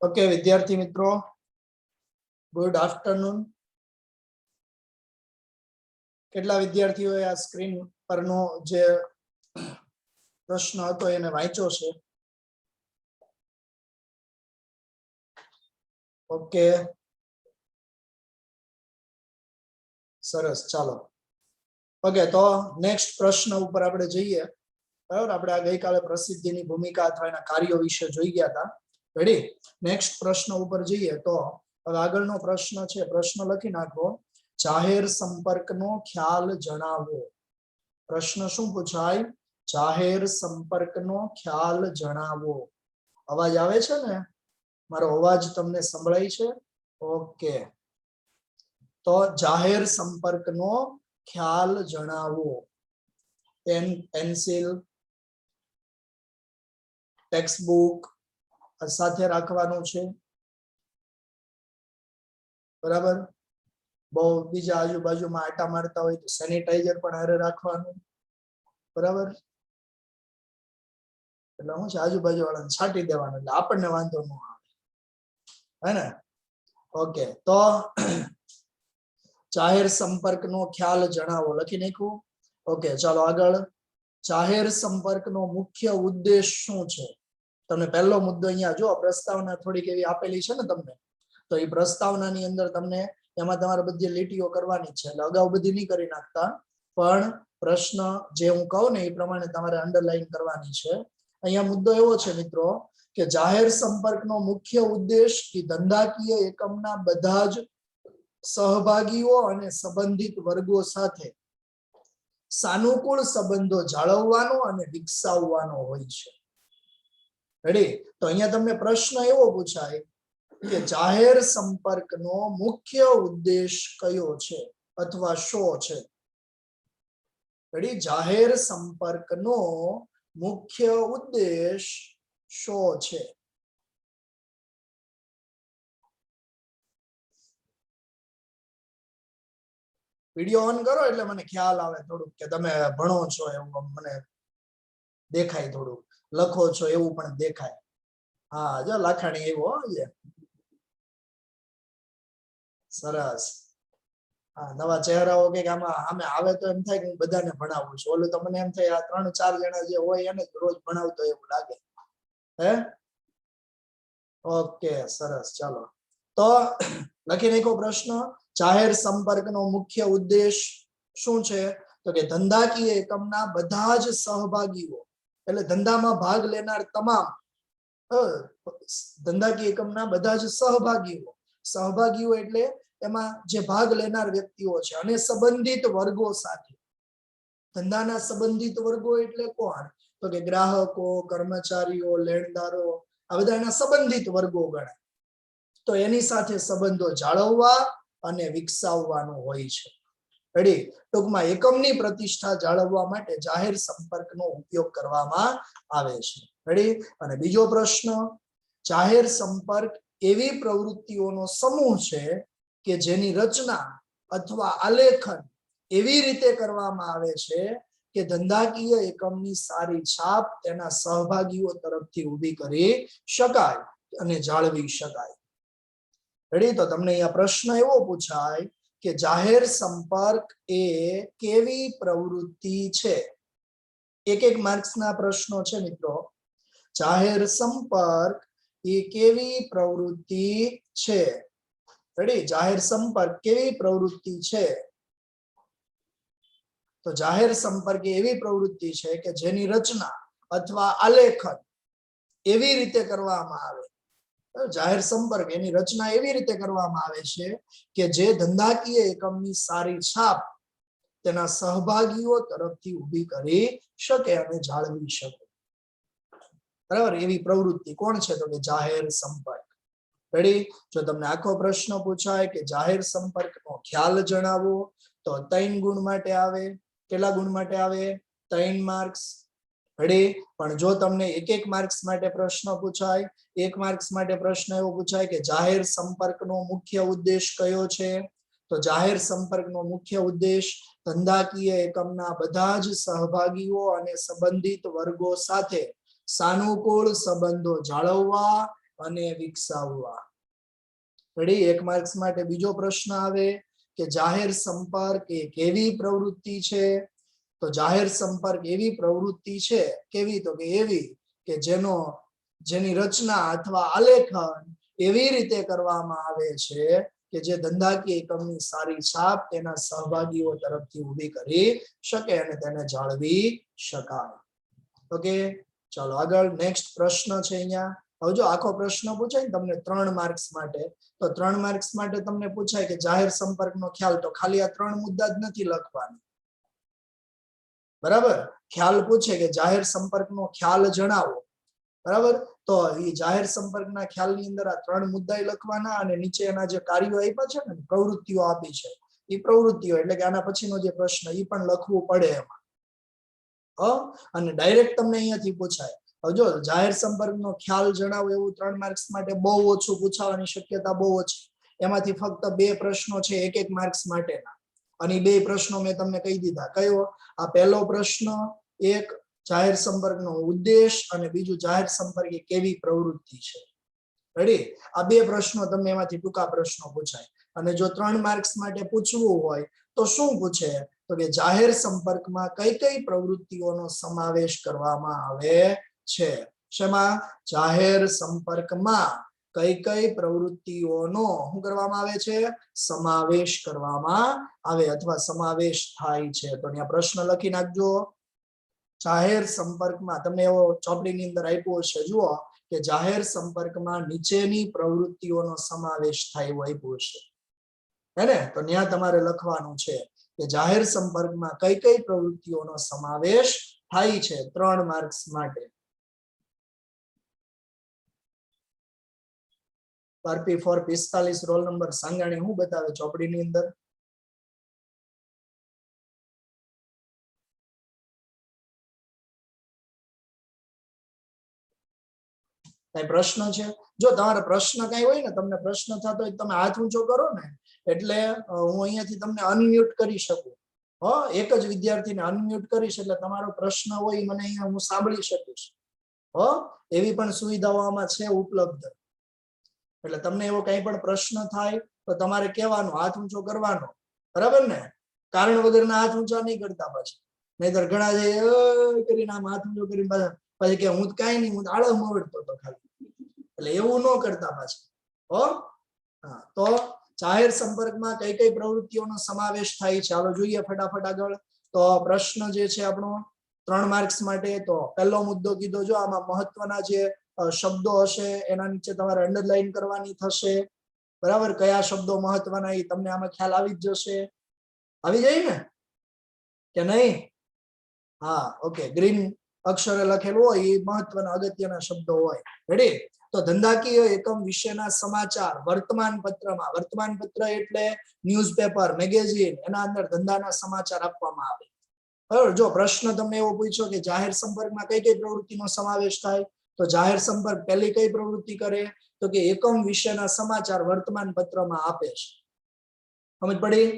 Okay विद्यार्थी मित्रों, good afternoon. કેટલા વિદ્યાર્થીઓએ આ સ્ક્રીન પરનો જે પ્રશ્ન હતો એને વાંચ્યો છે? ઓકે, સરસ, ચાલો. ઓકે, તો નેક્સ્ટ પ્રશ્ન ઉપર આપણે જઈએ. બરાબર, આપણે આ ગઈકાલે પ્રસિદ્ધિની ભૂમિકા અથવા એના કાર્યો વિશે જોઈ ગયા હતા. રેડી? નેક્સ્ટ પ્રશ્ન ઉપર જઈએ તો હવે આગળનો પ્રશ્ન છે, પ્રશ્ન લખી નાખો. જાહેર સંપર્કનો ખ્યાલ જણાવો. પ્રશ્ન શું પૂછાય? જાહેર સંપર્કનો ખ્યાલ જણાવો. અવાજ આવે છે ને? મારો અવાજ તમને સંભળાય છે? ઓકે, તો જાહેર સંપર્કનો ખ્યાલ જણાવો. પેન, પેન્સિલ, ટેક્સ્ટ બુક સાથે રાખવાનું છે. બરાબર? બહુ બીજા આજુબાજુમાં આટા મારતા હોય તો સેનિટાઈઝર પણ હારે રાખવાનું. બરાબર? એટલે હું છે, આજુબાજુ વાળાને છાંટી દેવાનું, એટલે આપણને વાંધો ન આવે, હે ને? ઓકે, તો જાહેર સંપર્કનો ખ્યાલ જણાવો. લખી નાખ્યું? ઓકે, ચાલો આગળ. જાહેર સંપર્કનો મુખ્ય ઉદ્દેશ શું છે? તમને પહેલો મુદ્દો અહીંયા જો પ્રસ્તાવના થોડીક એવી આપેલી છે ને તમને, તો એ પ્રસ્તાવનાની અંદર તમને એમાં તમારે બધી લીટીઓ કરવાની છે. એટલે અગાઉ બધી નહીં કરી નાખતા, પણ પ્રશ્ન જે હું કહું ને એ પ્રમાણે તમારે અંડરલાઈન કરવાની છે. અહીંયા મુદ્દો એવો છે મિત્રો કે જાહેર સંપર્કનો મુખ્ય ઉદ્દેશ કે ધંધાકીય એકમના બધા જ સહભાગીઓ અને સંબંધિત વર્ગો સાથે સાનુકૂળ સંબંધો જાળવવાનો અને વિકસાવવાનો હોય છે. રેડી? તો અહીંયા તમને પ્રશ્ન એવો પૂછાય કે જાહેર સંપર્કનો મુખ્ય ઉદ્દેશ કયો છે અથવા શો છે? રેડી? જાહેર સંપર્કનો મુખ્ય ઉદ્દેશ શો છે? વિડિયો ઓન કરો એટલે મને ખ્યાલ આવે થોડુંક કે તમે ભણો છો એવું મને દેખાય, થોડું લખો છો એવું પણ દેખાય. હા, જો લખાણી આવ્યો છે. સરસ. હા, નવા ચહેરાઓ કે આમાં આમે આવે તો એમ થાય કે હું બધાને ભણાવું છું. ઓલું તો મને એમ થાય આ 3-4 જણા જે હોય એને રોજ ભણાવતો એવું લાગે. હે? ઓકે, સરસ, ચાલો. તો લખી નાખો પ્રશ્ન. જાહેર સંપર્કનો મુખ્ય ઉદ્દેશ શું છે? તો કે ધંધાકીય એકમના બધા જ સહભાગીઓ, એટલે ધંધામાં ભાગ લેનાર તમામ ધંધાકીય એકમના બધા જ સહભાગીઓ એટલે એમાં જે ભાગ લેનાર વ્યક્તિઓ છે, અને સંબંધિત વર્ગો સાથે. ધંધાના સંબંધિત વર્ગો એટલે કોણ? તો કે ગ્રાહકો, કર્મચારીઓ, લેણદારો, આ બધા એના સંબંધિત વર્ગો ગણાય. તો એની સાથે સંબંધો જાળવવા અને વિકસાવવાનો હોય છે. રેડી? ટૂંકમાં એકમની પ્રતિષ્ઠા જાળવવા માટે જાહેર સંપર્કનો ઉપયોગ કરવામાં આવે છે. રેડી? અને બીજો પ્રશ્ન, જાહેર સંપર્ક એવી પ્રવૃત્તિઓનો સમૂહ છે કે જેની રચના અથવા આલેખન એવી રીતે કરવામાં આવે છે કે ધંધાકીય એકમની સારી છાપ તેના સહભાગીઓ તરફથી ઊભી કરી શકાય અને જાળવી શકાય. રેડી? તો તમને અહીંયા પ્રશ્ન એવો પૂછાય કે જાહેર સંપર્ક એ કેવી પ્રવૃત્તિ છે? એક માર્ક્સના પ્રશ્નો છે મિત્રો. જાહેર સંપર્ક એ કેવી પ્રવૃત્તિ છે? રેડી? જાહેર સંપર્ક કેવી પ્રવૃત્તિ છે? તો જાહેર સંપર્ક એવી પ્રવૃત્તિ છે કે જેની રચના અથવા આલેખન એવી રીતે કરવામાં આવે. જાહેર સંપર્ક એની રચના એવી રીતે કરવામાં આવે છે કે જે ધંધાકીય એકમની સારી છાપ તેના સહભાગીઓ તરફથી ઊભી કરી શકે અને જાળવી શકે. બરાબર? એવી પ્રવૃત્તિ કોણ છે? તો કે જાહેર સંપર્ક. રેડી? જો તમને આખો પ્રશ્ન પૂછાય કે જાહેર સંપર્કનો ખ્યાલ જણાવો, તો 3 ગુણ માટે આવે. કેટલા ગુણ માટે આવે? 3 માર્ક્સ. રેડી? પણ જો તમને એક માર્ક્સ માટે પ્રશ્ન પૂછાય, 1 માર્ક્સ માટે પ્રશ્ન એવો પૂછાય કે જાહેર સંપર્કનો મુખ્ય ઉદ્દેશ કયો છે? તો જાહેર સંપર્કનો મુખ્ય ઉદ્દેશ ધંધાકીય એકમના બધા જ સહભાગીઓ અને સંબંધિત વર્ગો સાથે સાનુકૂળ સંબંધો જાળવવા અને વિકસાવવા. રેડી? 1 માર્ક્સ માટે બીજો પ્રશ્ન આવે કે જાહેર સંપર્ક એ કેવી પ્રવૃત્તિ છે? તો જાહેર સંપર્ક એવી પ્રવૃત્તિ છે, કેવી? તો કે એવી કે જેની રચના અથવા આલેખન એવી રીતે કરવામાં આવે છે કે જે ધંધાકીય એકમની સારી છાપ તેના સહભાગીઓ તરફથી ઊભી કરી શકે અને તેને જાળવી શકાય. ઓકે, ચાલો આગળ નેક્સ્ટ પ્રશ્ન છે. અહીંયા હવે જો આખો પ્રશ્ન પૂછાય ને તમને 3 માર્ક્સ માટે, તો 3 માર્ક્સ માટે તમને પૂછાય કે જાહેર સંપર્કનો ખ્યાલ, તો ખાલી આ 3 મુદ્દા જ નથી લખવાના. બરાબર? ખ્યાલ પૂછે કે જાહેર સંપર્કનો ખ્યાલ જણાવો. બરાબર? તો એ જાહેર સંપર્કના ખ્યાલની અંદર આ 3 મુદ્દા લખવાના અને નીચે એના જે કાર્યો આપ્યા છે ને, પ્રવૃત્તિઓ આપી છે, એ પ્રવૃત્તિઓ એટલે કે આના પછીનો જે પ્રશ્ન એ પણ લખવું પડે એમાં. અને ડાયરેક્ટ તમને અહીંયાથી પૂછાય. હવે જો જાહેર સંપર્કનો ખ્યાલ જણાવો એવું 3 માર્ક્સ માટે બહુ ઓછું પૂછાવાની શક્યતા બહુ ઓછી. એમાંથી ફક્ત 2 પ્રશ્નો છે 1 માર્ક્સ માટેના. અને 2 પ્રશ્નો મેં તમને કહી દીધા. કયો? આ પહેલો પ્રશ્ન, એક જાહેર સંપર્કનો ઉદ્દેશ અને બીજું જાહેર સંપર્ક એ કેવી પ્રવૃત્તિ છે. રેડી? આ 2 પ્રશ્નો તમને એમાંથી ટૂંકા પ્રશ્નો પૂછાય. અને જો 3 માર્ક્સ માટે પૂછવું હોય તો શું પૂછે? તો કે જાહેર સંપર્કમાં કઈ કઈ પ્રવૃત્તિઓનો સમાવેશ કરવામાં આવે છે. શેમાં? જાહેર સંપર્કમાં કઈ કઈ પ્રવૃત્તિઓનો શું કરવામાં આવે છે? સમાવેશ કરવામાં આવે અથવા સમાવેશ થાય છે. તો અહીંયા પ્રશ્ન લખી નાખજો. જાહેર સંપર્કમાં તમને એવો ચોપડીની અંદર આપ્યો છે, જુઓ કે જાહેર સંપર્કમાં નીચેની પ્રવૃત્તિઓનો સમાવેશ થાય એવું આપ્યું છે. હે ને? તો ત્યાં તમારે લખવાનું છે કે જાહેર સંપર્કમાં કઈ કઈ પ્રવૃત્તિઓનો સમાવેશ થાય છે 3 માર્ક્સ માટે. RP 445 રોલ નંબર સાંગાણી શું બતાવે ચોપડીની અંદર? કઈ પ્રશ્ન છે? જો તમારે પ્રશ્ન કઈ હોય ને, તમને પ્રશ્ન થતો હોય તમે હાથ ઊંચો કરો ને, એટલે હું અહીંયાથી તમને અનમ્યુટ કરી શકું. એક જ વિદ્યાર્થીને અનમ્યુટ કરીશ એટલે તમારો પ્રશ્ન હોય મને અહીંયા હું સાંભળી શકીશ. એવી પણ સુવિધાઓ આમાં છે ઉપલબ્ધ. એટલે તમને એવો કઈ પણ પ્રશ્ન થાય તો તમારે કહેવાનું, હાથ ઊંચો કરવાનો. બરાબર ને? કારણ વગરના હાથ ઊંચા નહીં કરતા પાછા. નહીતર ઘણા જે કરીને આમ હાથ ઊંચો કરીને પછી કે હું કઈ નહીં, હું આળસ મોડતો હતો ખાલી. એટલે એવું ન કરતા પાછા. તો જાહેર સંપર્કમાં કઈ કઈ પ્રવૃત્તિઓનો સમાવેશ થાય છે? ચાલો જોઈએ ફટાફટ આગળ. તો પ્રશ્ન જે છે આપણો 3 માર્ક્સ માટે, તો પહેલો મુદ્દો કીધો, જો આમાં મહત્વના જે શબ્દો હશે એના નીચે તમારે અંડરલાઈન કરવાની થશે. બરાબર? કયા શબ્દો મહત્વના એ તમને આમાં ખ્યાલ આવી જ જશે. આવી જાય ને કે નહીં? હા, ઓકે. ગ્રીન અક્ષરે લખેલું હોય એ મહત્વના અગત્યના શબ્દો હોય. રેડી? તો ધંધાકીય એકમ વિશેના સમાચાર વર્તમાન પત્રમાં, વર્તમાન પત્ર એટલે ન્યૂઝપેપર, મેગેઝિન, એના અંદર ધંધાના સમાચાર આપવામાં આવે. બરાબર? જો પ્રશ્ન તમને એવો પૂછ્યો કે જાહેર સંપર્કમાં કઈ કઈ પ્રવૃત્તિનો સમાવેશ થાય, તો જાહેર સંપર્ક પહેલી કઈ પ્રવૃત્તિ કરે? તો કે એકમ વિશેના સમાચાર વર્તમાન પત્રમાં આપે છે. સમજ પડી?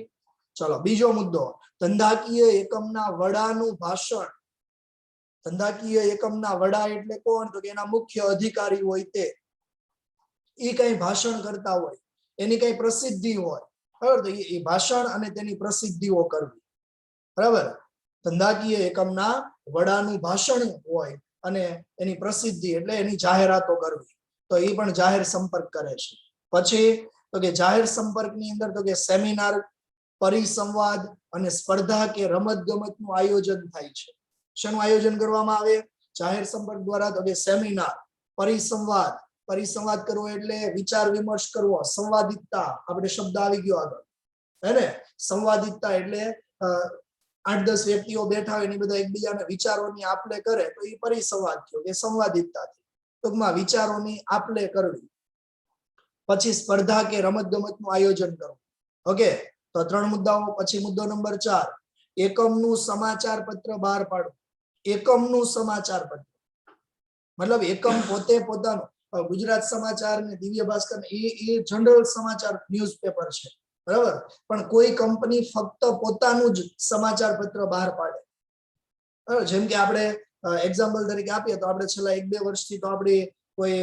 ચલો બીજો મુદ્દો, ધંધાકીય એકમના વડાનું ભાષણ. ધંધાકીય એકમના વડા એટલે કોણ? તો કે એના મુખ્ય અધિકારી હોય તે. એ કઈ ભાષણ કરતા હોય, એની કઈ પ્રસિદ્ધિ હોય. બરાબર? તો એ ભાષણ અને તેની પ્રસિદ્ધિઓ કરવી. બરાબર? ધંધાકીય એકમના વડાનું ભાષણ હોય અને એની પ્રસિદ્ધિ એટલે એની જાહેરાતો કરવી. તો એ પણ જાહેર સંપર્ક કરે છે. પછી તો કે જાહેર સંપર્કની અંદર તો કે સેમિનાર, પરિસંવાદ અને સ્પર્ધા કે રમત ગમતનું આયોજન થાય છે. શેનું આયોજન કરવામાં આવે જાહેર સંપર્ક દ્વારા? તો કે સેમિનાર, પરિસંવાદ. પરિસંવાદ કરવો એટલે વિચાર વિમર્શ કરવો, સંવાદિતતા આપણે શબ્દ આવી ગયો આગળ. હે ને? સંવાદિતતા એટલે 8-10 વ્યક્તિઓ બેઠા હોય ને બધા એકબીજાને વિચારોની આપ-લે કરે તો એ પરિસંવાદ થયો કે સંવાદિતતા થઈ. ટૂંકમાં વિચારોની આપ-લે કરવી. પછી સ્પર્ધા કે રમત ગમતનું આયોજન કરવું. ઓકે, તો 3 મુદ્દાઓ. પછી મુદ્દો નંબર 4, એકમનું સમાચાર પત્ર બહાર પાડવું. એકમનું સમાચાર પત્ર મતલબ એકમ પોતે પોતાનું. ગુજરાત સમાચાર ને દિવ્ય ભાસ્કર એ જનરલ સમાચાર ન્યૂઝપેપર છે. બરાબર? પણ કોઈ કંપની ફક્ત પોતાનું જ સમાચાર પત્ર બહાર પાડે. જેમ કે આપણે એક્ઝામ્પલ તરીકે આપીએ તો આપણે છેલ્લા 1-2 વર્ષથી તો આપણી કોઈ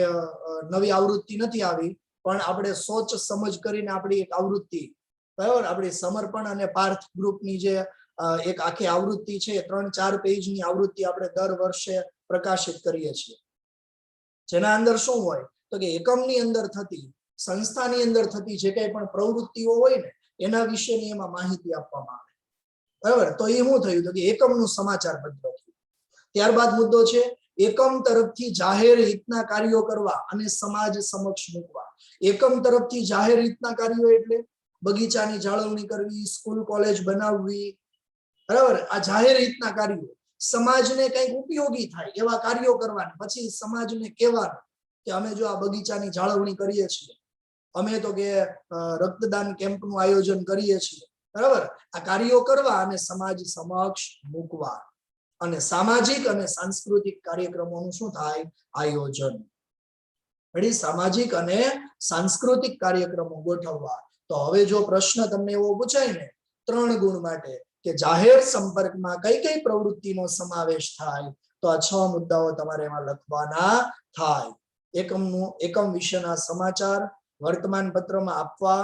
નવી આવૃત્તિ નથી આવી, પણ આપણે સોચ સમજ કરીને આપણી એક આવૃત્તિ, બરાબર, આપણી સમર્પણ અને પાર્થ ગ્રુપની જે એક આખી આવૃત્તિ છે, 3-4 પેજની આવૃત્તિ આપણે દર વર્ષે પ્રકાશિત કરીએ છીએ, જેના અંદર શું હોય તો કે એકમની અંદર થતી, સંસ્થાની અંદર થતી જે કંઈ પણ પ્રવૃત્તિઓ હોય ને એના વિશેની એમાં માહિતી આપવામાં આવે, બરાબર. તો એ શું થયું તો કે એકમનું સમાચાર પત્ર થયું. ત્યારબાદ મુદ્દો છે એકમ તરફથી જાહેર હિતના કાર્યો કરવા અને સમાજ સમક્ષ મૂકવા. એકમ તરફથી જાહેર હિતના કાર્યો એટલે બગીચાની જાળવણી કરવી, સ્કૂલ કોલેજ બનાવવી, બરાબર. આ જાહેર હિતના કાર્યો, સમાજને કંઈક ઉપયોગી થાય એવા કાર્યો કરવાના. પછી સમાજને કહેવાનું કે અમે જો આ બગીચાની જાળવણી કરીએ છીએ, અમે તો કે રક્તદાન કેમ્પનું આયોજન કરીએ છીએ, બરાબર. આ કાર્યો કરવા અને સમાજ સમક્ષ મૂકવા. અને સામાજિક અને સાંસ્કૃતિક કાર્યક્રમોનું શું થાય? આયોજન. સામાજિક અને સાંસ્કૃતિક કાર્યક્રમો ગોઠવવા. તો હવે જો પ્રશ્ન તમને એવો પૂછાય ને 3 ગુણ માટે કે જાહેર સંપર્કમાં કઈ કઈ પ્રવૃત્તિનો સમાવેશ થાય, તો આ 6 મુદ્દાઓ તમારે એમાં લખવાના થાય. એકમ વિશેના સમાચાર વર્તમાન પત્રમાં આપવા,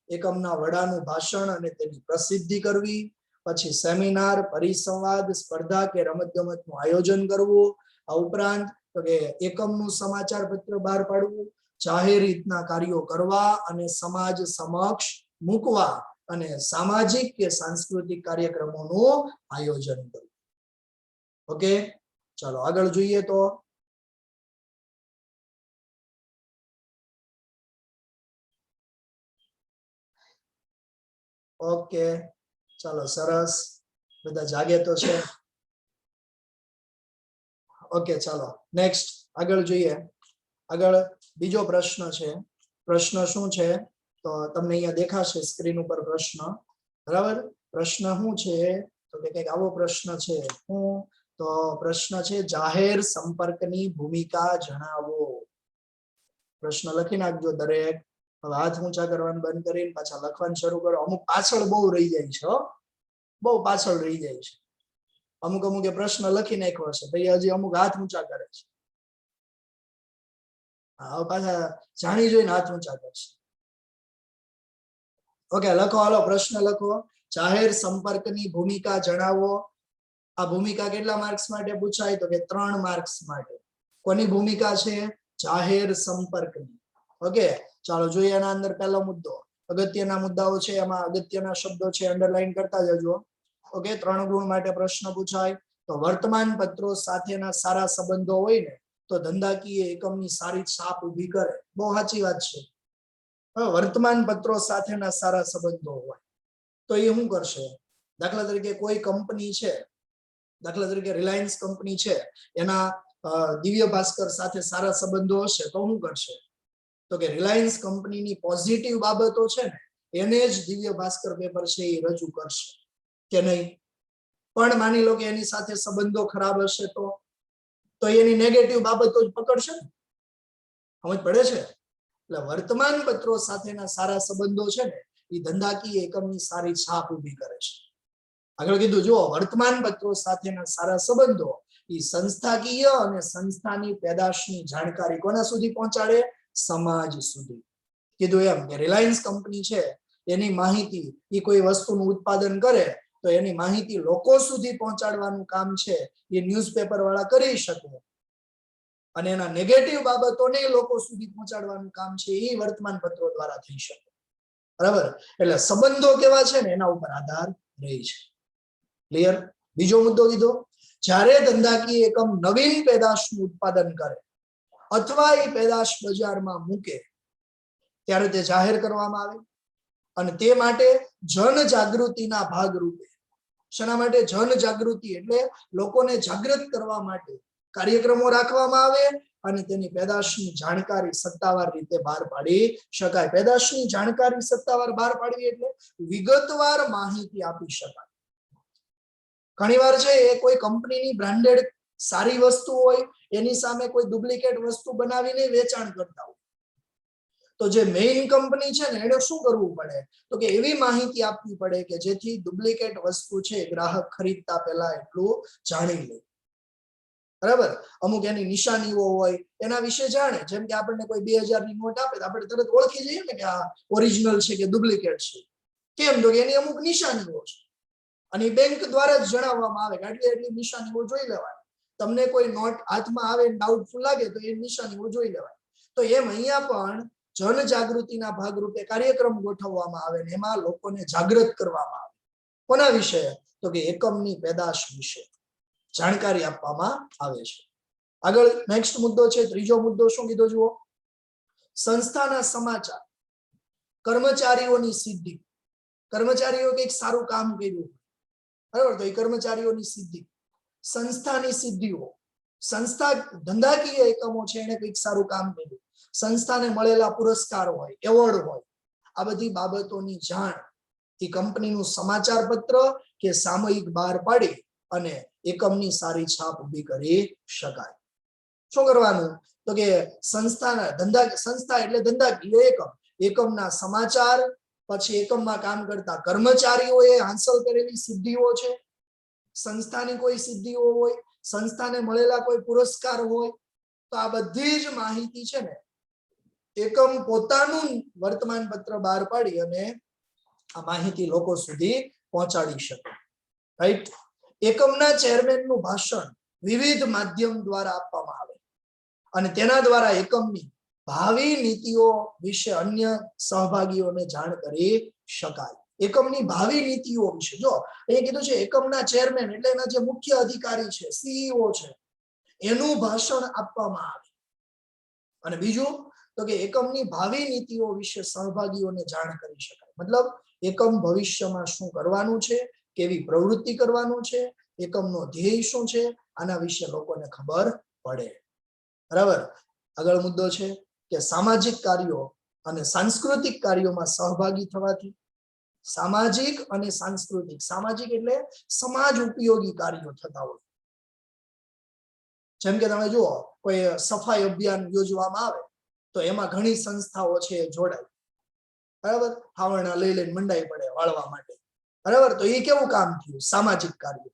એકમના વડાનું ભાષણ અને તેની પ્રસિદ્ધિ કરવી, પછી સેમિનાર, પરિસંવાદ, સ્પર્ધા કે રમતગમતનું આયોજન કરવું. આ ઉપરાંત તો કે એકમનું સમાચાર પત્ર બહાર પાડવું, જાહેર હિતના કાર્યો કરવા અને સમાજ સમક્ષ મૂકવા, અને સામાજિક કે સાંસ્કૃતિક કાર્યક્રમોનું આયોજન કરવું. ઓકે, ચાલો આગળ જોઈએ. તો ઓકે, ચાલો સરસ, બધા જાગે તો છે. ઓકે, ચાલો નેક્સ્ટ આગળ જોઈએ. આગળ બીજો પ્રશ્ન છે. પ્રશ્ન શું છે તો તમને અહીંયા દેખાશે સ્ક્રીન ઉપર પ્રશ્ન, બરાબર. પ્રશ્ન શું છે તો કે કંઈક આવો પ્રશ્ન છે. હું તો પ્રશ્ન છે જાહેર સંપર્કની ભૂમિકા જણાવો. પ્રશ્ન લખી નાખજો દરેક. હવે હાથ ઊંચા કરવાનું બંધ કરીને પાછા લખવાનું શરૂ કરો. અમુક પાછળ બહુ રહી જાય છે, બહુ પાછળ રહી જાય છે. અમુક પ્રશ્ન લખી નાખ્યો હશે ભાઈ, હજી અમુક હાથ ઊંચા કરે છે. હવે પાછા જાણી જોઈને હાથ ઊંચા કરશે. ઓકે, લખો, હાલો પ્રશ્ન લખો. જાહેર સંપર્કની ભૂમિકા જણાવો. આ ભૂમિકા કેટલા માર્ક્સ માટે પૂછાય તો કે 3 માર્ક્સ માટે. કોની ભૂમિકા છે? જાહેર સંપર્કની. ઓકે, ચાલો જોઈએ. એના અંદર પહેલો મુદ્દો, અગત્યના મુદ્દાઓ છે, એમાં અગત્યના શબ્દો છે, અંડરલાઈન કરતા જજો. ઓકે, 3 ગુણ માટે પ્રશ્ન પૂછાય તો વર્તમાન પત્રો સાથેના સારા સંબંધો હોય ને તો ધંધાકીય એકમની સારી છાપ ઊભી કરે. બહુ સાચી વાત છે. વર્તમાન પત્રો સાથેના સારા સંબંધો હોય તો એ શું કરશે? દાખલા તરીકે કોઈ કંપની છે, દાખલા તરીકે રિલાયન્સ કંપની છે, એના દિવ્ય ભાસ્કર સાથે સારા સંબંધો હશે તો શું કરશે? તો કે રિલાયન્સ કંપનીની પોઝિટિવ બાબતો છે ને એને જ દિવ્ય ભાસ્કર પેપર છે એ રજૂ કરશે કે નહીં. પણ માની લો કે એની સાથે સંબંધો ખરાબ હશે તો એની નેગેટિવ બાબતો જ પકડશે ને. સમજ પડે છે? એટલે વર્તમાન પત્રો સાથેના સારા સંબંધો છે ને એ ધંધાકીય એકમની સારી છાપ ઊભી કરે છે. આગળ કીધું જુઓ, વર્તમાન પત્રો સાથેના સારા સંબંધો એ સંસ્થાકીય અને સંસ્થાની પેદાશની જાણકારી કોના સુધી પહોંચાડે? સમાજ સુધી. કીધું એમ કે રિલાયન્સ કંપની છે એની માહિતી, એ કોઈ વસ્તુનું ઉત્પાદન કરે તો એની માહિતી લોકો સુધી પહોંચાડવાનું કામ છે એ ન્યૂઝપેપર વાળા કરી શકે, અને એના નેગેટિવ બાબતોને લોકો સુધી પહોંચાડવાનું કામ છે એ વર્તમાન પત્રો દ્વારા થઈ શકે. બરાબર. એટલે સંબંધો કેવા છે ને એના ઉપર આધાર રહી છે. ક્લિયર? બીજો મુદ્દો કીધો, જ્યારે ધંધાકીય એકમ નવીન પેદાશનું ઉત્પાદન કરે અથવા એ પેદાશ બજારમાં મૂકે ત્યારે તે જાહેર કરવામાં આવે, અને તે માટે જનજાગૃતિના ભાગરૂપે. શેના માટે? જનજાગૃતિ એટલે લોકોને જાગૃત કરવા માટે કાર્યક્રમો રાખવામાં આવે અને તેની પેદાશની જાણકારી સત્તાવાર રીતે બહાર પાડી શકાય. પેદાશની જાણકારી સત્તાવાર બહાર પાડવી એટલે વિગતવાર માહિતી આપી શકાય. ઘણીવાર છે એ કોઈ કંપનીની બ્રાન્ડેડ સારી વસ્તુ હોય એની સામે કોઈ ડુપ્લિકેટ વસ્તુ બનાવીને વેચાણ કરતા હોય, તો જે મેઇન કંપની છે ને એને શું કરવું પડે તો કે એવી માહિતી આપવી પડે કે જેથી ડુપ્લિકેટ વસ્તુ છે ગ્રાહક ખરીદતા પહેલા એટલું જાણી લે. બરાબર, અમુક એની નિશાનીઓ હોય એના વિશે જાણે. જેમ કે આપણને કોઈ 2000 ની નોટ આપે તો આપણે તરત ઓળખી જઈએ ને કે આ ઓરિજિનલ છે કે ડુપ્લિકેટ છે. કેમ તો એની અમુક નિશાનીઓ છે અને બેંક દ્વારા જ જણાવવામાં આવે કે એટલી નિશાનીઓ જોઈ લેવાય. તમને કોઈ નોટ હાથમાં આવે ડાઉટફુલ લાગે તો એ નિશાનીઓ જોઈ લેવાય. તો એમ અહીંયા પણ જનજાગૃતિના ભાગરૂપે કાર્યક્રમ ગોઠવવામાં આવે ને એમાં લોકોને જાગૃત કરવામાં આવે. કોના વિશે? તો કે એકમની પેદાશ વિશે જાણકારી આપવામાં આવે છે. આગળ નેક્સ્ટ મુદ્દો છે, ત્રીજો મુદ્દો શું કીધો જુઓ, સંસ્થાના સમાચાર, કર્મચારીઓની સિદ્ધિ. કર્મચારીઓ કંઈક સારું કામ કર્યું, બરાબર, તો એ કર્મચારીઓની સિદ્ધિ, સંસ્થાની સિદ્ધિઓ, સંસ્થા ધંધાકીય એકમો છે એને કંઈક સારું કામ કર્યું, સંસ્થાને મળેલા પુરસ્કાર હોય, એવોર્ડ હોય, આ બધી બાબતોની જાણ એ કંપનીનું સમાચાર પત્ર કે સામયિક બહાર પાડી અને એકમની સારી છાપ ઊભી કરી શકાય. શું કરવાનું? તો કે સંસ્થાના સંસ્થા એટલે ધંધાકીય એકમ, એકમના સમાચાર, પછી એકમમાં કામ કરતા કર્મચારીઓએ હાંસલ કરેલી સિદ્ધિઓ છે, સંસ્થાની કોઈ સિદ્ધિઓ હોય, સંસ્થાને મળેલા કોઈ પુરસ્કાર હોય, તો આ બધી જ માહિતી છે ને એકમ પોતાનું વર્તમાન પત્ર બહાર પાડી અને આ માહિતી લોકો સુધી પહોંચાડી શકે. રાઈટ. એકમના ચેરમેનનું ભાષણ વિવિધ માધ્યમ દ્વારા આપવામાં આવે અને તેના દ્વારા એકમની ભાવિ નીતિઓ વિશે અન્ય સહભાગીઓને જાણ કરી શકાય. એકમની ભાવિ નીતિઓ વિશે જો અહીંયા કીધું છે એકમના ચેરમેન એટલે એના જે મુખ્ય અધિકારી છે, સીઈઓ છે, એનું ભાષણ આપવામાં આવે. અને બીજું તો કે એકમની ભાવિ નીતિઓ વિશે સહભાગીઓને જાણ કરી શકાય. મતલબ એકમ ભવિષ્યમાં શું કરવાનું છે, કેવી પ્રવૃત્તિ કરવાનું છે, એકમનો ધ્યેય શું છે, આના વિશે લોકોને ખબર પડે. બરાબર. આગળ મુદ્દો છે કે સામાજિક કાર્યો અને સાંસ્કૃતિક કાર્યોમાં સહભાગી થવાથી, સામાજિક અને સાંસ્કૃતિક, સામાજિક એટલે સમાજ ઉપયોગી કાર્યો થતા હોય. જેમ કે તમે જુઓ કોઈ સફાઈ અભિયાન યોજવામાં આવે તો એમાં ઘણી સંસ્થાઓ છે જોડાય, બરાબર, હાવરણા લઈ લઈને મંડાઈ પડે વાળવા માટે, બરાબર, તો એ કેવું કામ થયું? સામાજિક કાર્ય.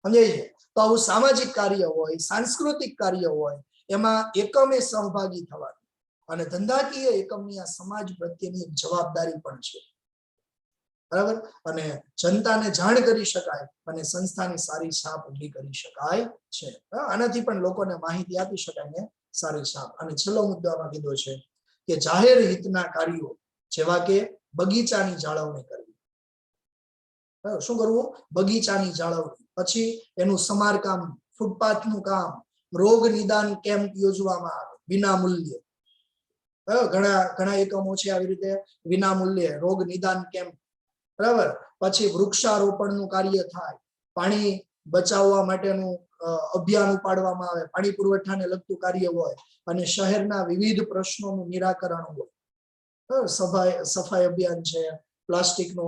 સમજાય છે? તો આવું સામાજિક કાર્ય હોય, સાંસ્કૃતિક કાર્ય હોય, એમાં એકમે સહભાગી થવાનું અને ધંધાકીય એકમની આ સમાજ પ્રત્યેની જવાબદારી પણ છે. બરાબર, અને જનતાને જાણ કરી શકાય અને સંસ્થાની સારી છાપ ઊભી કરી શકાય છે. આનાથી પણ લોકોને માહિતી આપી શકાય ને સારી છાપ. અને છેલ્લો મુદ્દો આમાં કીધો છે કે જાહેર હિતના કાર્યો જેવા કે બગીચાની જાળવણી કરવી. શું કરવું? બગીચાની જાળવણી, પછી એનું સમારકામ, ફૂટપાથનું કામ, રોગ નિદાન કેમ્પ યોજવામાં આવે વિના મૂલ્યે. ઘણા એકમો છે આવી રીતે વિના મૂલ્યે રોગ નિદાન કેમ્પ, બરાબર. પછી વૃક્ષારોપણનું કાર્ય થાય, પાણી બચાવવા માટેનું અભિયાન ઉપાડવામાં આવે, પાણી પુરવઠાને લગતું કાર્ય હોય અને શહેરના વિવિધ પ્રશ્નોનું નિરાકરણ હોય. સફાઈ અભિયાન છે, પ્લાસ્ટિકનો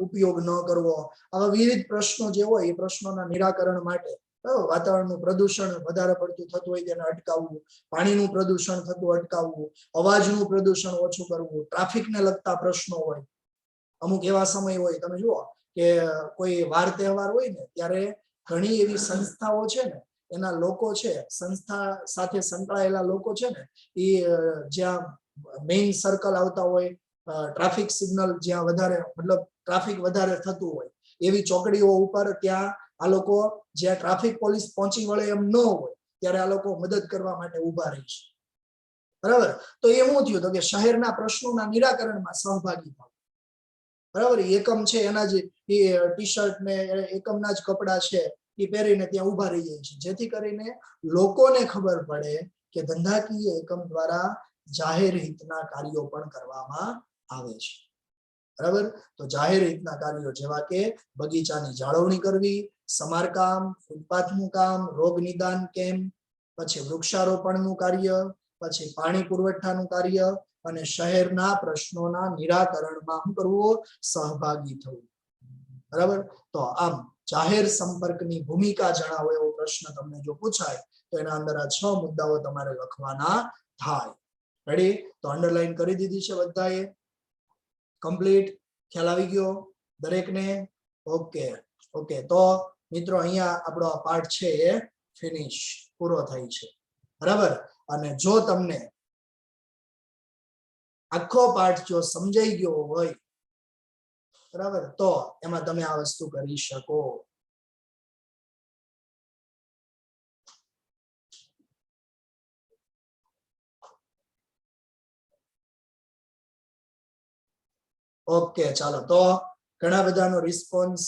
ઉપયોગ ન કરવો, આવા વિવિધ પ્રશ્નો જે હોય એ પ્રશ્નોના નિરાકરણ માટે, વાતાવરણનું પ્રદૂષણ વધારે પડતું થતું હોય તેને અટકાવવું, પાણીનું પ્રદૂષણ થતું અટકાવવું, અવાજનું પ્રદૂષણ ઓછું કરવું, ટ્રાફિકને લગતા પ્રશ્નો હોય. અમુક એવા સમય હોય તમે જુઓ કે કોઈ વાર તહેવાર હોય ને ત્યારે ઘણી એવી સંસ્થાઓ છે ને એના લોકો છે, સંસ્થા સાથે સંકળાયેલા લોકો છે ને એ જ્યાં મેઇન સર્કલ આવતા હોય, ટ્રાફિક સિગ્નલ જ્યાં વધારે મતલબ ટ્રાફિક વધારે થતું હોય એવી ચોકડીઓ ઉપર ત્યાં આ લોકો જ્યાં ટ્રાફિક પોલીસ પહોંચી વળે એમ ન હોય ત્યારે આ લોકો મદદ કરવા માટે ઉભા રહે છે. બરાબર. તો એ શું થયું તો કે શહેરના પ્રશ્નોના નિરાકરણમાં સહભાગી થાય. બરાબર. એકમ છે એના જે ટી શર્ટ ને એકમના જ કપડા છે એ પહેરીને ત્યાં ઉભા રહી જાય છે, જેથી કરીને લોકોને ખબર પડે કે ધંધાકીય એકમ દ્વારા જાહેર હિતના કાર્યો પણ કરવામાં આવે છે. બરાબર. તો જાહેર હિતના કાર્યો જેવા કે બગીચાની જાળવણી કરવી, સમારકામ, ફૂટપાથનું કામ, રોગ નિદાન કેમ્પ, પછી વૃક્ષારોપણનું કાર્ય, પછી પાણી પુરવઠાનું કાર્ય અને શહેરના પ્રશ્નોના નિરાકરણમાં શું કરવું? સહભાગી થવું. બરાબર. તો આમ જાહેર સંપર્કની ભૂમિકા જણાવો એવો પ્રશ્ન તમને જો પૂછાય તો એના અંદર આ 6 મુદ્દાઓ તમારે લખવાના થાય. રેડી? તો અંડરલાઈન કરી દીધી છે બધાએ? કમ્પ્લીટ? ખ્યાલ આવી ગયો દરેકને? ઓકે. તો મિત્રો અહીંયા આપણો આ પાઠ છે એ ફિનિશ, પૂરો થાય છે. બરાબર. અને જો તમને આખો પાઠ જો સમજાઈ ગયો હોય, બરાબર, તો એમાં તમે આ વસ્તુ કરી શકો. ઓકે, ચાલો તો ઘણા બધાનો રિસ્પોન્સ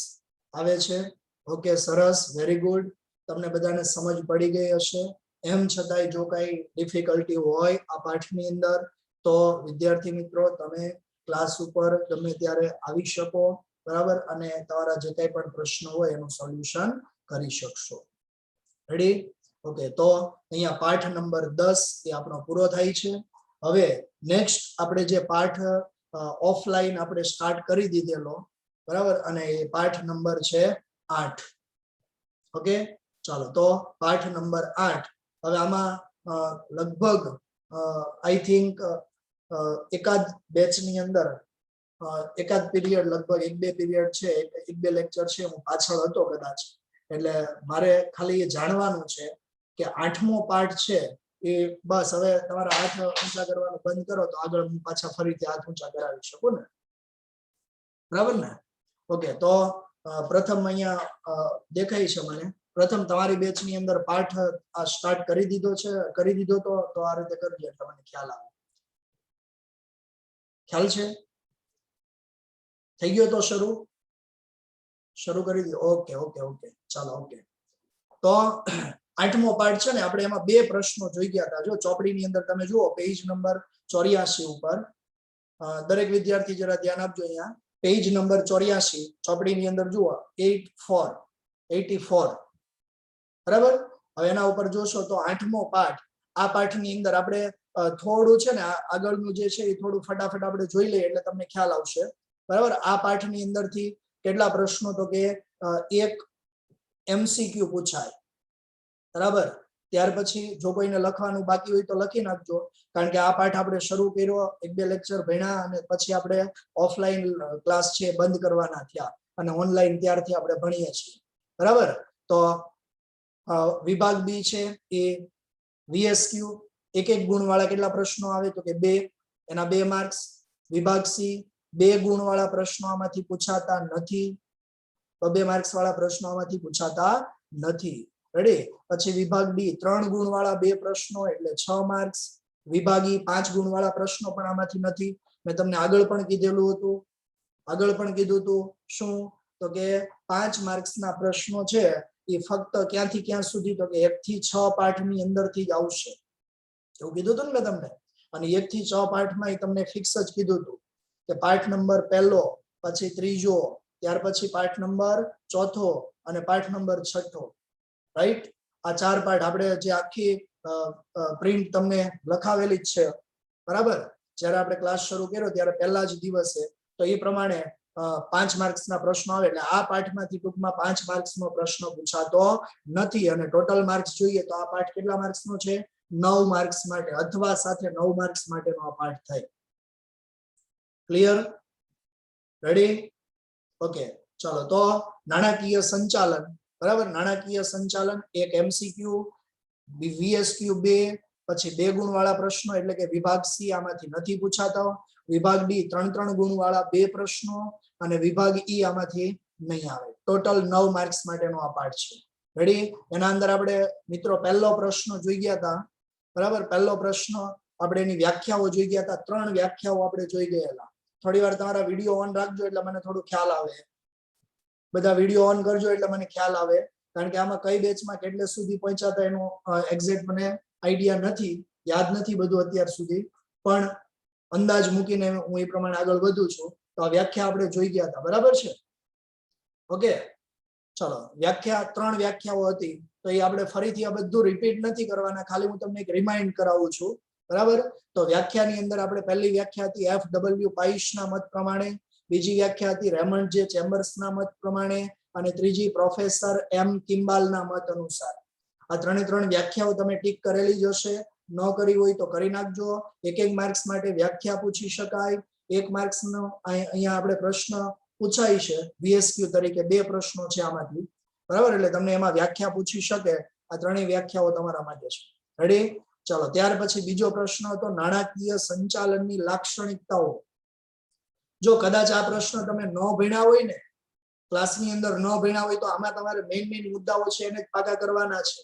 આવે છે. ઓકે, સરસ, વેરી ગુડ. તમને બધાને સમજ પડી ગઈ હશે. એમ છતાંય જો કઈ ડિફિકલ્ટી હોય આ પાઠની અંદર તો વિદ્યાર્થી મિત્રો તમે ક્લાસ ઉપર ગમે ત્યારે આવી શકો, બરાબર, અને તમારા જે કઈ પણ પ્રશ્ન હોય એનું સોલ્યુશન કરી શકશો. રેડી? ઓકે, તો અહીંયા પાઠ નંબર 10 એ આપણો પૂરો થાય છે. હવે નેક્સ્ટ આપણે જે પાઠ ઓફલાઈન આપણે સ્ટાર્ટ કરી દીધેલો, બરાબર, અને એ પાઠ નંબર છે 8. ઓકે, ચાલો તો પાઠ નંબર 8. હવે આમાં લગભગ આઈ થિંક એકાદ બેચ ની અંદર એકાદ પીરિયડ, લગભગ 1-2 પીરિયડ છે, 1-2 લેક્ચર છે, હું પાછળ હતો કદાચ. એટલે મારે ખાલી એ જાણવાનું છે કે 8મો પાઠ છે એ બસ હવે તમારા હાથ ઊંચા કરવાનું બંધ કરો તો આગળ હું પાછા ફરીથી હાથ ઊંચા કરાવી શકું ને, બરાબર ને? ઓકે, તો પ્રથમ અહીંયા દેખાય છે મને. પ્રથમ તમારી બેચ ની અંદર પાઠ આ સ્ટાર્ટ કરી દીધો તો આ રીતે કરજો એટલે મને ખ્યાલ આવે. ખ્યાલ છે? થઈ ગયો તો શરૂ કરી દો. ઓકે ઓકે ઓકે, ચાલો. ઓકે, તો 8મો પાઠ છે ને, આપણે એમાં 2 પ્રશ્નો જોઈ ગયા હતા. જો ચોપડીની અંદર તમે જુઓ પેજ નંબર 84 ઉપર, દરેક વિદ્યાર્થી જરા ધ્યાન આપજો. અહીંયા પેજ નંબર 84 ચોપડીની અંદર જુઓ 84, બરાબર. હવે એના ઉપર જોશો તો 8મો પાઠ. આ પાઠની અંદર આપણે થોડું છે ને આગળનું જે છે એ થોડું ફટાફટ આપણે જોઈ લઈએ એટલે તમને ખ્યાલ આવશે, બરાબર. આ પાઠની અંદરથી કેટલા પ્રશ્નો, તો કે એક MCQ પૂછાય, બરાબર. ત્યાર પછી જો કોઈને લખવાનું બાકી હોય તો લખી નાખજો, કારણ કે આ પાઠ આપણે શરૂ કર્યો, 1-2 લેક્ચર ભણ્યા અને પછી આપણે ઓફલાઈન ક્લાસ છે બંધ કરવાના થયા અને ઓનલાઈન ત્યારથી આપણે ભણીએ છીએ, બરાબર. તો વિભાગ બી છે એ VSQ, એક ગુણ વાળા કેટલા પ્રશ્નો આવે તો કે 2, એના 2 માર્ક્સ. વિભાગ સી 2 ગુણ વાળા પ્રશ્નો આમાંથી પૂછાતા નથી, 2 માર્ક્સ વાળા પ્રશ્નો આમાંથી પૂછાતા નથી. રેડી? પછી વિભાગ ડી 3 ગુણ વાળા 2 પ્રશ્નો એટલે 6 માર્ક્સ. વિભાગી 5 ગુણ વાળા પ્રશ્નો પણ આમાંથી નથી. મેં તમને આગળ પણ કીધું હતું શું, તો કે 5 માર્ક્સના પ્રશ્નો છે એ ફક્ત ક્યાંથી ક્યાં સુધી, તો કે 1 થી 6 પાઠની અંદરથી જ આવશે, એવું કીધું હતું ને મેં તમને. અને 1 થી 6 પાઠમાં તમને ફિક્સ જ કીધું હતું કે પાઠ નંબર 1, પછી 3જો, ત્યાર પછી પાઠ નંબર 4 અને પાઠ નંબર 6. રાઈટ? આ 4 પાઠ આપણે જે આખી પ્રિન્ટ તમને લખાવેલી જ છે, બરાબર. જ્યારે આપણે ક્લાસ શરૂ કર્યો ત્યારે પહેલા જ દિવસે, તો એ પ્રમાણે 5 માર્ક્સના પ્રશ્નો આવે. એટલે આ પાઠમાંથી ટૂંકમાં 5 માર્ક્સનો પ્રશ્ન પૂછાતો નથી. અને ટોટલ માર્ક્સ જોઈએ તો આ પાઠ કેટલા માર્ક્સનો છે? 9 માર્ક્સ માટે, અથવા સાથે 9 માર્ક્સ માટેનો આ પાઠ થાય. ક્લિયર? રેડી? ઓકે, ચાલો. તો નાણાકીય સંચાલન, બરાબર. નાણાકીય સંચાલન એક MCQ, VSQ 2, પછી 2 ગુણ વાળા પ્રશ્નો એટલે કે વિભાગ સી આમાંથી નથી પૂછાતો. વિભાગ ડી 3 ગુણ વાળા 2 પ્રશ્નો અને વિભાગ ઈ આમાંથી નહીં આવે. ટોટલ 9 માર્ક્સ માટેનો આ પાઠ છે. રેડી? એના અંદર આપણે મિત્રો પહેલો પ્રશ્ન જોઈ ગયા હતા, બરાબર. પહેલો પ્રશ્ન આપણે એની વ્યાખ્યાઓ જોઈ ગયા હતા. 3 વ્યાખ્યાઓ આપણે જોઈ ગયેલા. થોડી વાર તમારા વિડીયો ઓન રાખજો એટલે મને થોડું ખ્યાલ આવે. બધા વિડીયો ઓન કરજો એટલે મને ખ્યાલ આવે, કારણ કે આમાં કઈ બેચમાં કેટલે સુધી પહોંચ્યા હતા એનો એક્ઝેક્ટ મને આઈડિયા નથી, યાદ નથી બધું અત્યાર સુધી, પણ અંદાજ મૂકીને હું એ પ્રમાણે આગળ વધું છું. તો આ વ્યાખ્યા આપણે જોઈ ગયા હતા, બરાબર છે? ઓકે, ચલો. વ્યાખ્યા 3 વ્યાખ્યાઓ હતી, તો એ આપણે ફરીથી આ બધું રિપીટ નથી કરવાના, ખાલી હું તમને એક રિમાઇન્ડ કરાવું છું, બરાબર. તો વ્યાખ્યાની અંદર આપણે પહેલી વ્યાખ્યા હતી FW પાઇશના મત પ્રમાણે, બીજી વ્યાખ્યા હતી રેમન્ડ જે ચેમ્બર્સના મત પ્રમાણે, અને ત્રીજી પ્રોફેસર M કિમ્બાલના મત અનુસાર. આ 3 વ્યાખ્યાઓ તમે ટીક કરેલી જ હશે, ન કરી હોય તો કરી નાખજો. 1 માર્ક્સ માટે વ્યાખ્યા પૂછી શકાય. 1 માર્ક્સનો અહીંયા આપણે પ્રશ્ન પૂછાય છે VSQ તરીકે, 2 પ્રશ્નો છે આમાંથી, બરાબર. એટલે તમને એમાં વ્યાખ્યા પૂછી શકે આ ત્રણેય વ્યાખ્યાઓ તમારા માટે છે. રેડી? ચલો ત્યાર પછી બીજો પ્રશ્ન હતો નાણાકીય સંચાલનની લાક્ષણિકતાઓ. જો કદાચ આ પ્રશ્ન તમે ન ભણ્યા હોય ને, ક્લાસની અંદર ન ભણ્યા હોય, તો આમાં તમારે મેઇન મુદ્દાઓ છે એને જ પાકા કરવાના છે.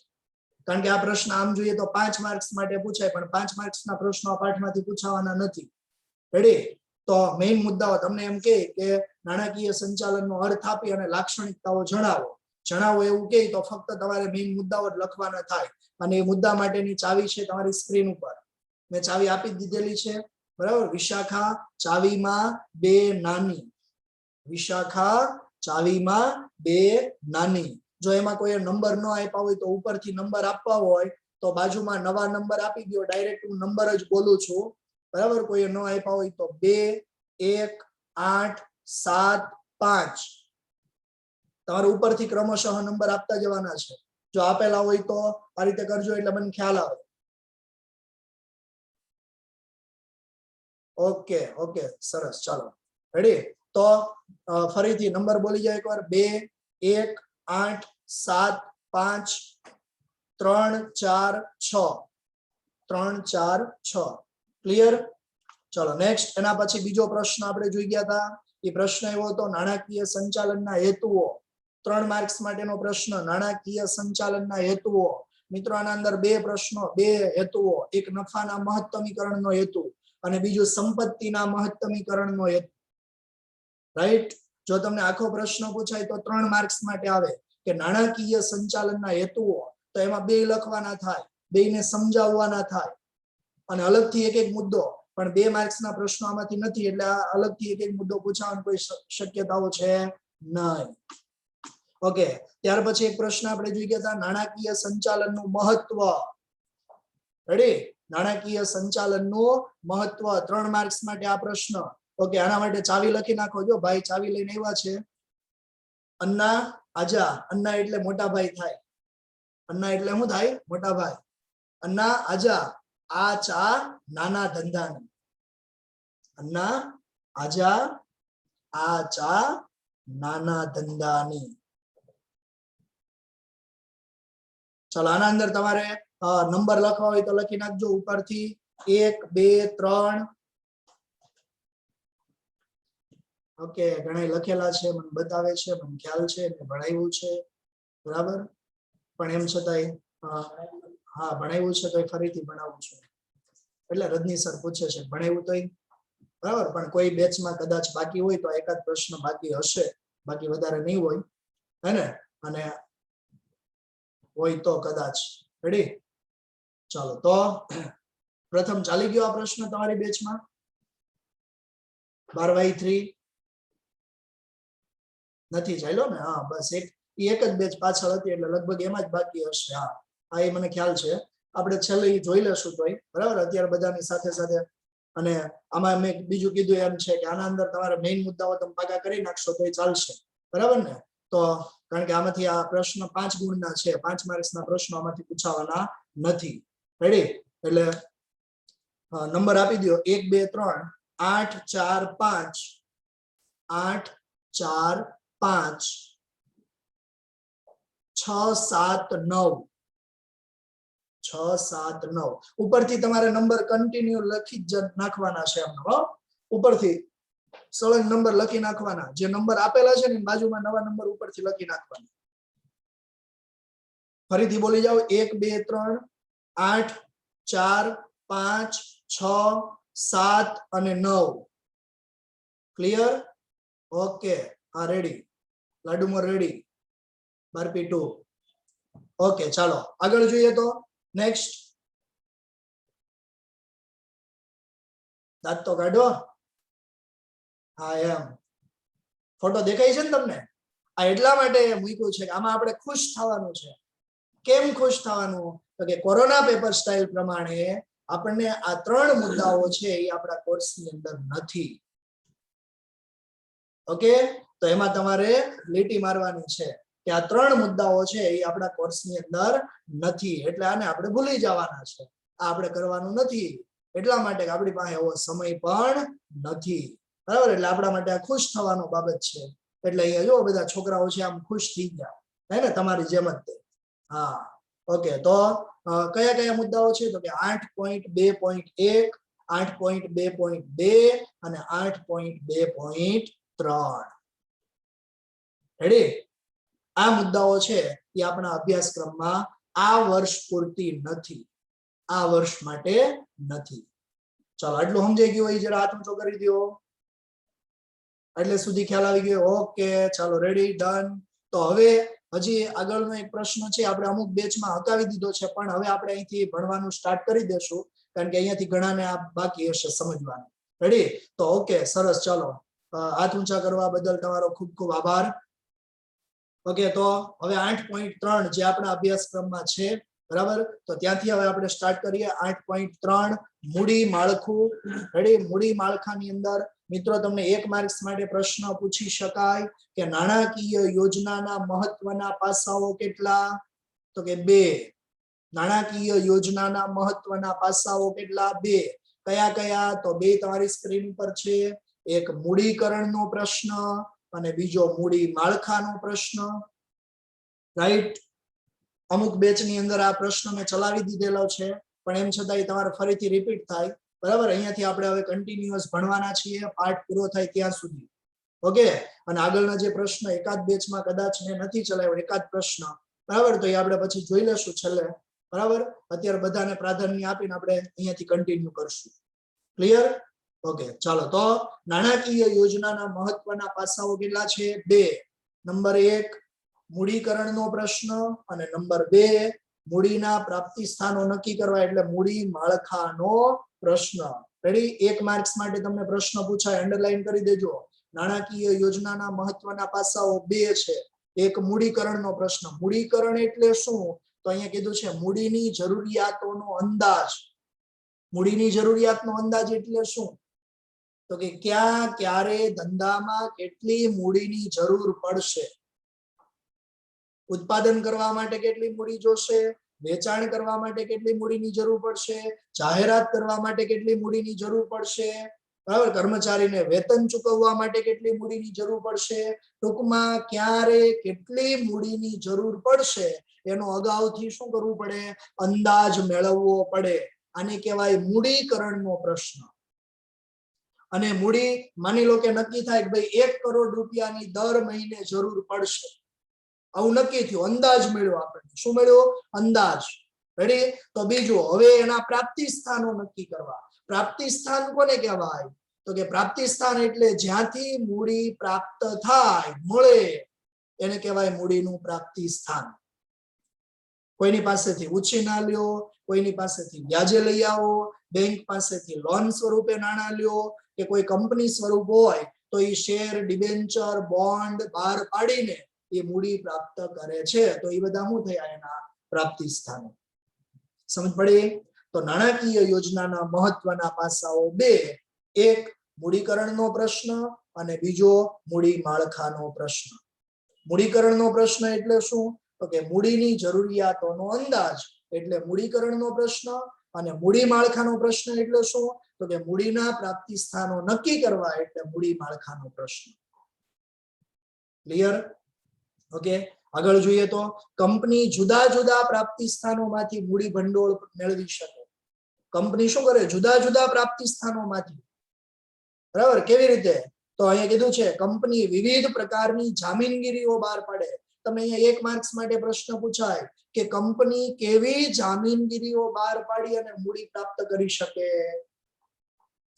કારણ કે આ પ્રશ્ન આમ જોઈએ તો 5 માર્ક્સ માટે પૂછાય, પણ 5 માર્ક્સના પ્રશ્નો આ પાઠમાંથી પૂછાવાના નથી. રેડી? તો મેઇન મુદ્દાઓ તમને એમ કે નાણાકીય સંચાલનનો અર્થ આપી અને લાક્ષણિકતાઓ જણાવો એવું કે તો ફક્ત તમારે મેઇન મુદ્દાઓ જ લખવાના થાય. અને એ મુદ્દા માટેની ચાવી છે તમારી સ્ક્રીન ઉપર, મેં ચાવી આપી દીધેલી છે. બરાબર? વિશાખા ચાવીમાં 2 નાની. વિશાખા ચાવીમાં 2 નાની. જો એમાં કોઈ નંબર ન આપ્યા હોય તો ઉપરથી નંબર આપવા હોય તો બાજુમાં નવા નંબર આપી દો. ડાયરેક્ટ હું નંબર જ બોલું છું. બરાબર? કોઈ ન આપ્યા હોય તો 2 1 8 7 5 તમારે ઉપરથી ક્રમશઃ નંબર આપતા જવાના છે. જો આપેલા હોય તો આ રીતે કરજો એટલે મને ખ્યાલ આવે. ઓકે સરસ. ચાલો રેડી? તો ફરીથી નંબર બોલી જાય એકવાર. 2 1 8 7 5 3 4 6 3 4 6. ક્લિયર? ચલો નેક્સ્ટ. એના પછી બીજો પ્રશ્ન આપણે જોઈ ગયા હતા. એ પ્રશ્ન એવો હતો નાણાકીય સંચાલનના હેતુઓ. 3 માર્ક્સ માટેનો પ્રશ્ન, નાણાકીય સંચાલનના હેતુઓ. મિત્રો આના અંદર 2 પ્રશ્નો, 2 હેતુઓ. એક નફાના મહત્તમીકરણનો હેતુ અને બીજું સંપત્તિના મહત્તમીકરણનો હેતુ. રાઈટ? જો તમને આખો પ્રશ્ન પૂછાય તો 3 માર્ક્સ માટે આવે કે નાણાકીય સંચાલનના હેતુઓ, તો એમાં 2 લખવાના થાય, 2 ને સમજાવવાના થાય અને અલગથી એક મુદ્દો. પણ 2 માર્ક્સના પ્રશ્નો આમાંથી નથી, એટલે આ અલગથી એક મુદ્દો પૂછાવાની કોઈ શક્યતાઓ છે નહીં. ઓકે. ત્યાર પછી એક પ્રશ્ન આપણે જોઈ ગયા હતા નાણાકીય સંચાલનનું મહત્વ. રેડી? નાણાકીય સંચાલનનું મહત્વ 3 માર્ક્સ માટે આ પ્રશ્ન. ઓકે. આના માટે ચાવી લખી નાખો. જો ભાઈ ચાવી લઈને આવ્યા છે. અન્ના આજા. અન્ના એટલે મોટા ભાઈ થાય. અન્ના એટલે શું થાય? મોટા ભાઈ. અન્ના આજા. આ ચા નાના ધંધાની. અન્ના આજા. આ ચા નાના ધંધાની. ચાલો આના અંદર તમારે નંબર લખવા હોય તો લખી નાખજો ઉપરથી. 1 2 3. ઓકે. ઘણા લખેલા છે, મને બતાવે છે, મને ખ્યાલ છે, મેં ભણાવ્યું છે. બરાબર? પણ એમ છતાંય હા ભણાવ્યું છે તો ફરીથી ભણાવું છું. એટલે રજની સર પૂછે છે ભણાવ્યું તોય. બરાબર? પણ કોઈ બેચમાં કદાચ બાકી હોય તો એકાદ પ્રશ્ન બાકી હશે, બાકી વધારે નહીં હોય. હે ને? અને હોય તો કદાચ. રેડી? ચાલો તો પ્રથમ ચાલી ગયો આ પ્રશ્ન તમારી બેચમાં 12/3 નથી ચાલ્યો ને? હા બસ એક જ બેચ પાછળ હતી એટલે લગભગ એમાં જ બાકી હશે. હા એ મને ખ્યાલ છે. આપણે છેલ્લે જોઈ લેશું તોય. બરાબર? અત્યારે બધાની સાથે સાથે. અને આમાં મેં બીજું કીધું એમ છે કે આના અંદર તમારે મેઇન મુદ્દાઓ તમે પાકા કરી નાખશો તો ચાલશે. બરાબર ને? તો કારણ કે આમાંથી આ પ્રશ્ન 5 ગુણના છે, 5 માર્ક્સના પ્રશ્નો આમાંથી પૂછાવાના નથી. રેડી? એટલે નંબર આપી દો 1 2 3 8 4 5 8 4 5 6 7 9 6 7 9. ઉપરથી તમારે નંબર કન્ટિન્યુ લખી જ નાખવાના છે. એમનો ઉપરથી સળંગ નંબર લખી નાખવાના. જે નંબર આપેલા છે ને બાજુમાં નવા નંબર ઉપરથી લખી નાખવાના. ફરીથી બોલી જાઓ. 1 2 3 8 4 5 6 7 અને 9. ક્લિયર? ઓકે. હા રેડી. લાડુમોર રેડી. બારપી 2. ઓકે. ચાલો આગળ જોઈએ તો નેક્સ્ટ. દાંત તો કાઢો. હા એમ ફોટો દેખાય છે ને તમને? આ એટલા માટે મૂક્યું છે કે આમાં આપણે ખુશ થવાનું છે. કેમ ખુશ થવાનું? તો કે કોરોના પેપર સ્ટાઇલ પ્રમાણે આપણને આ 3 મુદ્દાઓ છે એ આપણા કોર્સની અંદર નથી. ઓકે? તો એમાં તમારે લીટી મારવાની છે કે આ 3 મુદ્દાઓ છે એ આપણા કોર્સની અંદર નથી. એટલે આને આપણે ભૂલી જવાના છે. આ આપણે કરવાનું નથી. એટલા માટે આપણી પાસે એવો સમય પણ નથી. બરાબર? એટલે આપણા માટે આ ખુશ થવાનો બાબત છે. એટલે અહીંયા જો બધા છોકરાઓ છે આમ ખુશ થઈ ગયા. હે ને? તમારી જેમ જ. હા ઓકે, તો કયા કયા મુદ્દાઓ છે તો કે 8.2.1, 8.2.2 અને 8.2.3. રેડી? આ મુદ્દાઓ છે એ આપણા અભ્યાસક્રમમાં આ વર્ષ પૂરતી નથી, આ વર્ષ માટે નથી. ચાલો, આટલું સમજાઈ ગયું હોય જરા હાથ ઊંચો કરી દો. એટલે સુધી ખ્યાલ આવી ગયો? ઓકે, ચાલો, રેડી, ડન. તો હવે હજી આગળનો એક પ્રશ્ન છે, આપણે અમુક બેચમાં હટાવી દીધો છે, પણ હવે આપણે અહીંથી ભણવાનું સ્ટાર્ટ કરી દેશું, કારણ કે અહીંયાથી ઘણાને આ બાકી હશે સમજવાનું. રેડી? તો ઓકે, સરસ. ચાલો, હાથ ઊંચા કરવા બદલ તમારો ખૂબ ખૂબ આભાર. ઓકે, તો હવે 8.3 જે આપણા અભ્યાસક્રમમાં છે, બરાબર? તો ત્યાંથી હવે આપણે સ્ટાર્ટ કરીએ. 8.3 મૂડી માળખું. રેડી? મૂડી માળખાની અંદર મિત્રો તમને 1 માર્ક્સ માટે પ્રશ્ન પૂછી શકાય કે નાણાકીય યોજનાના મહત્વના પાસાઓ કેટલા? તો કે 2. નાણાકીય યોજનાના મહત્વના પાસાઓ કેટલા? 2. કયા કયા? તો 2 તમારી સ્ક્રીન પર છે. એક મૂડીકરણનો પ્રશ્ન અને બીજો મૂડી માળખાનો પ્રશ્ન. રાઈટ? અમુક બેચની અંદર આ પ્રશ્ન મેં ચલાવી દીધેલો છે, પણ એમ છતાંય તમારે ફરીથી રિપીટ થાય, બરાબર? અહીંયાથી આપણે હવે કન્ટિન્યુઅસ ભણવાના છીએ, પાઠ પૂરો થાય ત્યાં સુધી. ઓકે, અને આગળના જે પ્રશ્ન એકાદ બેચમાં કદાચ મેં નથી ચલાવ્યો, એકાદ પ્રશ્ન, બરાબર, તો એ આપણે પછી જોઈ લેશું છેલ્લે, બરાબર? અત્યારે બધાને પ્રાધાન્ય આપીને આપણે અહીંયાથી કન્ટિન્યુ કરશું. ક્લિયર? ઓકે, ચાલો. તો નાણાકીય યોજનાના મહત્વના પાસાઓ કેટલા છે? 2. નંબર 1 મૂડીકરણનો પ્રશ્ન અને નંબર 2 મૂડીના પ્રાપ્તિ સ્થાનો નક્કી કરવા, એટલે મૂડી માળખાનો પ્રશ્ન. રેડી? 1 માર્ક્સ માટે તમને પ્રશ્ન પૂછાય, અંડરલાઈન કરી દેજો. નાણાકીય યોજનાના મહત્વના પાસાઓ 2 છે. એક મૂડીકરણનો પ્રશ્ન. મૂડીકરણ એટલે શું? તો અહીંયા કીધું છે મૂડીની જરૂરિયાતોનો અંદાજ. મૂડીની જરૂરિયાતનો અંદાજ એટલે શું? તો કે ક્યાં ક્યારે ધંધામાં કેટલી મૂડીની જરૂર પડશે. ઉત્પાદન કરવા માટે કેટલી મૂડી જોશે, વેચાણ કરવા માટે કેટલી મૂડીની જરૂર પડશે, જાહેરાત કરવા માટે કેટલી મૂડીની જરૂર પડશે, બરાબર? કર્મચારીને વેતન ચૂકવવા માટે કેટલી મૂડીની જરૂર પડશે. ટૂંકમાં ક્યારે કેટલી મૂડીની જરૂર પડશે એનો અગાઉથી શું કરવું પડે? અંદાજ મેળવવો પડે. આને કહેવાય મૂડીકરણનો પ્રશ્ન. અને મૂડી માની લો કે નક્કી થાય કે ભાઈ 1 કરોડ રૂપિયાની દર મહિને જરૂર પડશે, આવું નક્કી થયું, અંદાજ મળ્યો આપણને. શું મળ્યો? અંદાજ. રેડી? તો બીજું, હવે એના પ્રાપ્તિ સ્થાનો નક્કી કરવા. પ્રાપ્તિ સ્થાન કોને કહેવાય? તો કે પ્રાપ્તિ સ્થાન એટલે જ્યાંથી મૂડી પ્રાપ્ત થાય, મળે, એને કહેવાય મૂડીનું પ્રાપ્તિ સ્થાન. કોઈની પાસેથી ઉછીના લ્યો, કોઈની પાસેથી વ્યાજે લઈ આવો, બેંક પાસેથી લોન સ્વરૂપે નાણાં લ્યો, કે કોઈ કંપની સ્વરૂપ હોય તો એ શેર, ડિબેન્ચર, બોન્ડ બહાર પાડીને એ મૂડી પ્રાપ્ત કરે છે. તો એ બધા શું થયા? એના પ્રાપ્તિ સ્થાનો. સમજ પડી? તો નાણાકીય યોજનાના મહત્વના પાસાઓ 2. એક મૂડીકરણનો પ્રશ્ન અને બીજો મૂડી માળખાનો પ્રશ્ન. મૂડીકરણનો પ્રશ્ન એટલે શું? તો કે મૂડીની જરૂરિયાતોનો અંદાજ, એટલે મૂડીકરણનો પ્રશ્ન. અને મૂડી માળખાનો પ્રશ્ન એટલે શું? તો કે મૂડીના પ્રાપ્તિ સ્થાનો નક્કી કરવા, એટલે મૂડી માળખાનો પ્રશ્ન. ક્લિયર? ઓકે, આગળ જોઈએ તો કંપની જુદા જુદા પ્રાપ્તિ સ્થાનોમાંથી મૂડી ભંડોળ મેળવી શકે. કંપની શું કરે? જુદા જુદા પ્રાપ્તિ સ્થાનોમાંથી. બરાબર? કેવી રીતે? તો અહીંયા કીધું છે કંપની વિવિધ પ્રકારની જામીનગીરીઓ બહાર પાડે. તમે અહીંયા 1 માર્ક્સ માટે પ્રશ્ન પૂછાય કે કંપની કેવી જામીનગીરીઓ બહાર પાડી અને મૂડી પ્રાપ્ત કરી શકે?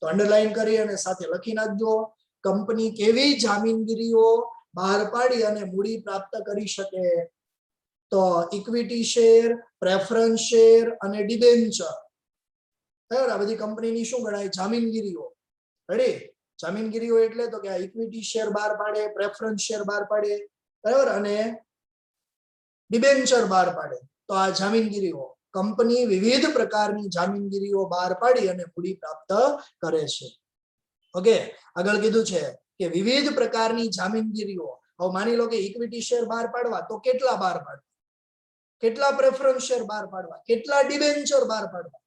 તો અંડરલાઈન કરી અને સાથે લખી નાખજો. કંપની કેવી જામીનગીરીઓ બહાર પાડી અને મૂડી પ્રાપ્ત કરી શકે? તો ઇક્વિટી શેર, પ્રેફરન્સ શેર અને ડિબેન્ચર. બરાબર? આ બધી કંપનીની શું ગણાય? જામીનગીરીઓ. રેડી? જામીનગીરીઓ એટલે તો કે ઇક્વિટી શેર બહાર પાડે, પ્રેફરન્સ શેર બહાર પાડે, બરાબર, અને ડિબેન્ચર બહાર પાડે. તો આ જામીનગીરીઓ. કંપની વિવિધ પ્રકારની જામીનગીરીઓ બહાર પાડી અને મૂડી પ્રાપ્ત કરે છે. ઓકે, આગળ કીધું છે કે વિવિધ પ્રકારની જામીનગીરીઓ. હવે માની લો કે ઇક્વિટી શેર બહાર પાડવા, તો કેટલા બહાર પાડવા? કેટલા પ્રેફરન્સ શેર બહાર પાડવા? કેટલા ડિબેન્ચર બહાર પાડવા?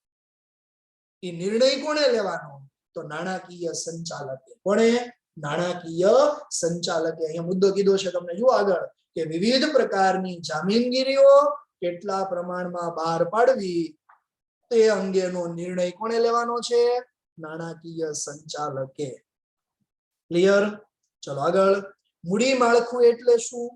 એ નિર્ણય કોણે લેવાનો? તો નાણાકીય સંચાલકે. કોણે? નાણાકીય સંચાલકે. અહીંયા મુદ્દો કીધો છે તમને, જુઓ આગળ, કે વિવિધ પ્રકારની જામીનગીરીઓ કેટલા પ્રમાણમાં બહાર પાડવી તે અંગેનો નિર્ણય કોણે લેવાનો છે? નાણાકીય સંચાલકે. ક્લિયર? ચલો આગળ. મૂડી માળખું એટલે શું?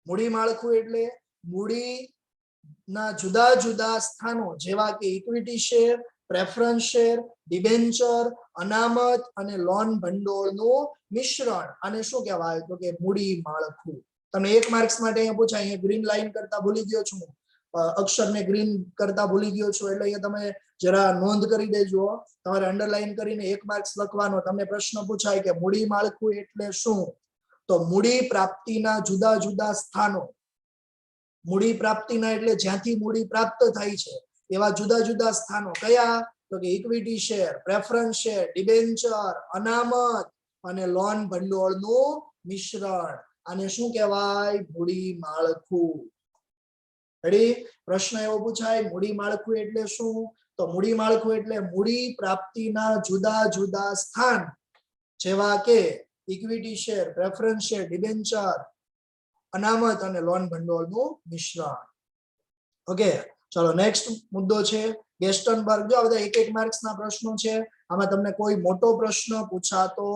મૂડી માળખું એટલે મૂડીના જુદા જુદા સ્થાનો જેવા કે equity share, preference share, debenture, અનામત અને લોન ભંડોળનું મિશ્રણ. આને શું કહેવાય? તો કે મૂડી માળખું. તમે 1 માર્ક્સ માટે અહીંયા પૂછાય, અહીંયા ગ્રીન લાઈન કરતા ભૂલી ગયો છું, અક્ષરને ગ્રીન કરતા ભૂલી ગયો છું, એટલે અહીંયા તમે જરા નોંધ કરી દેજો. તમારે અંડરલાઈન કરીને 1 માર્ક્સ લખવાનો. તમને પ્રશ્ન પૂછાય કે મૂડી માળખું એટલે શું? તો મૂડી પ્રાપ્તિના જુદા જુદા સ્થાનો. મૂડી પ્રાપ્તિના એટલે જ્યાંથી મૂડી પ્રાપ્ત થાય છે એવા જુદા જુદા સ્થાનો કયા? તો કે equity share, preference share, debenture, અનામત અને લોન ભંડોળનું મિશ્રણ. આને શું કહેવાય? મૂડી માળખું. રેડી? પ્રશ્ન એવો પૂછાય, મૂડી માળખું એટલે શું? તો મૂડી માળખું એટલે મૂડી પ્રાપ્તિના જુદા જુદા સ્થાન જેવા કે equity share, preference share, debenture, અનામત અને લોન ભંડોળનું મિશ્રણ. ઓકે, ચલો નેક્સ્ટ મુદ્દો છે ગેસ્ટનબર્ગ. જો આ બધા 1-1 માર્ક્સના પ્રશ્નો છે. આમાં તમને કોઈ મોટો પ્રશ્ન પૂછાતો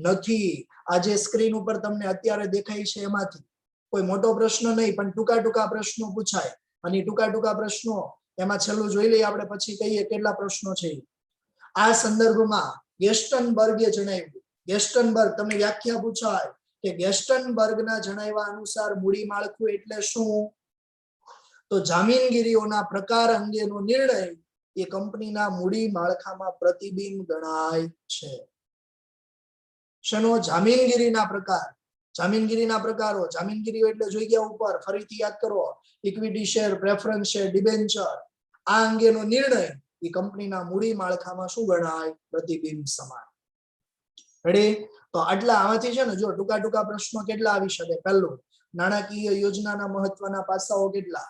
નથી. આ જે સ્ક્રીન ઉપર તમને અત્યારે દેખાય છે એમાંથી કોઈ મોટો પ્રશ્ન નહીં, પણ ટૂંકા પ્રશ્નો પૂછાય. અને ટૂંકા પ્રશ્નો એમાં છેલ્લું જોઈ લઈએ આપણે, પછી કહીએ કેટલા પ્રશ્નો છે. આ સંદર્ભમાં ગેસ્ટનબર્ગે જણાવ્યું. ગેસ્ટનબર્ગ, તમને વ્યાખ્યા પૂછાય કે ગેસ્ટનબર્ગના જણાવ્યા અનુસાર મૂડી માળખું એટલે શું? તો જામીનગીરીઓના પ્રકાર અંગેનો નિર્ણય એ કંપનીના મૂડી માળખામાં પ્રતિબિંબ ગણાય છે. શેનો? જામીનગીરીના પ્રકાર. જામીનગીરીના પ્રકારો. જામીનગીરીઓ એટલે જોઈ ગયા ઉપર, ફરીથી યાદ કરો. Equity share, preference share, debenture. આ અંગેનો નિર્ણય એ કંપનીના મૂડી માળખામાં શું ગણાય? પ્રતિબિંબ સમાન. રેડી? તો આટલા આમાંથી છે ને, જો ટૂંકા પ્રશ્નો કેટલા આવી શકે? પહેલું, નાણાકીય યોજનાના મહત્વના પાસાઓ કેટલા?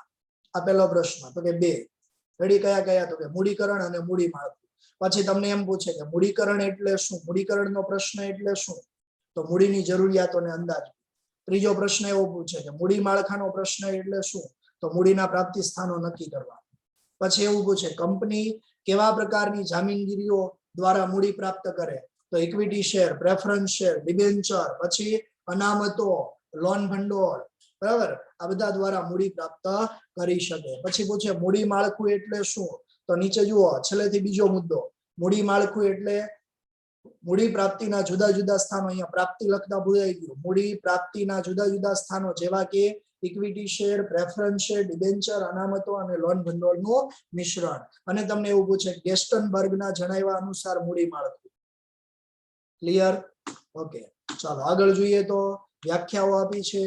આ પહેલો પ્રશ્ન. તો કે 2. રેડી? કયા? તો કે મૂડીકરણ અને મૂડી માળખું. પછી તમને એમ પૂછે કે મૂડીકરણ એટલે શું? મૂડીકરણનો પ્રશ્ન એટલે શું? તો મૂડીની જરૂરિયાતોને અંદાજ. ત્રીજો પ્રશ્ન એવો પૂછે કે મૂડી માળખાનો પ્રશ્ન એટલે શું? તો મૂડીના પ્રાપ્તિ સ્થાનો નક્કી કરવા. પછી એવું પૂછે કંપની કેવા પ્રકારની જામીનગીરીઓ દ્વારા મૂડી પ્રાપ્ત કરે? તો equity share, preference share, debenture, પછી અનામતો, લોન ભંડોળ, બરાબર? આ બધા દ્વારા મૂડી પ્રાપ્ત કરી શકે. પછી પૂછે મૂડી માળખું એટલે શું? તો નીચે જુઓ, છેલ્લેથી બીજો મુદ્દો. મૂડી માળખું એટલે મૂડી પ્રાપ્તિના જુદા જુદા સ્થાનો. અહીંયા પ્રાપ્તિ લખતા ભૂલાઈ ગયું. મૂડી પ્રાપ્તિના જુદા જુદા સ્થાનો જેવા કે equity share, preference share, debenture, અનામતો અને લોન ભંડોળનું મિશ્રણ. અને તમને એવું પૂછે ગેસ્ટનબર્ગના જણાવ્યા અનુસાર મૂડી માળખું. ક્લિયર? ઓકે, ચાલો આગળ જોઈએ. તો વ્યાખ્યાઓ આપી છે,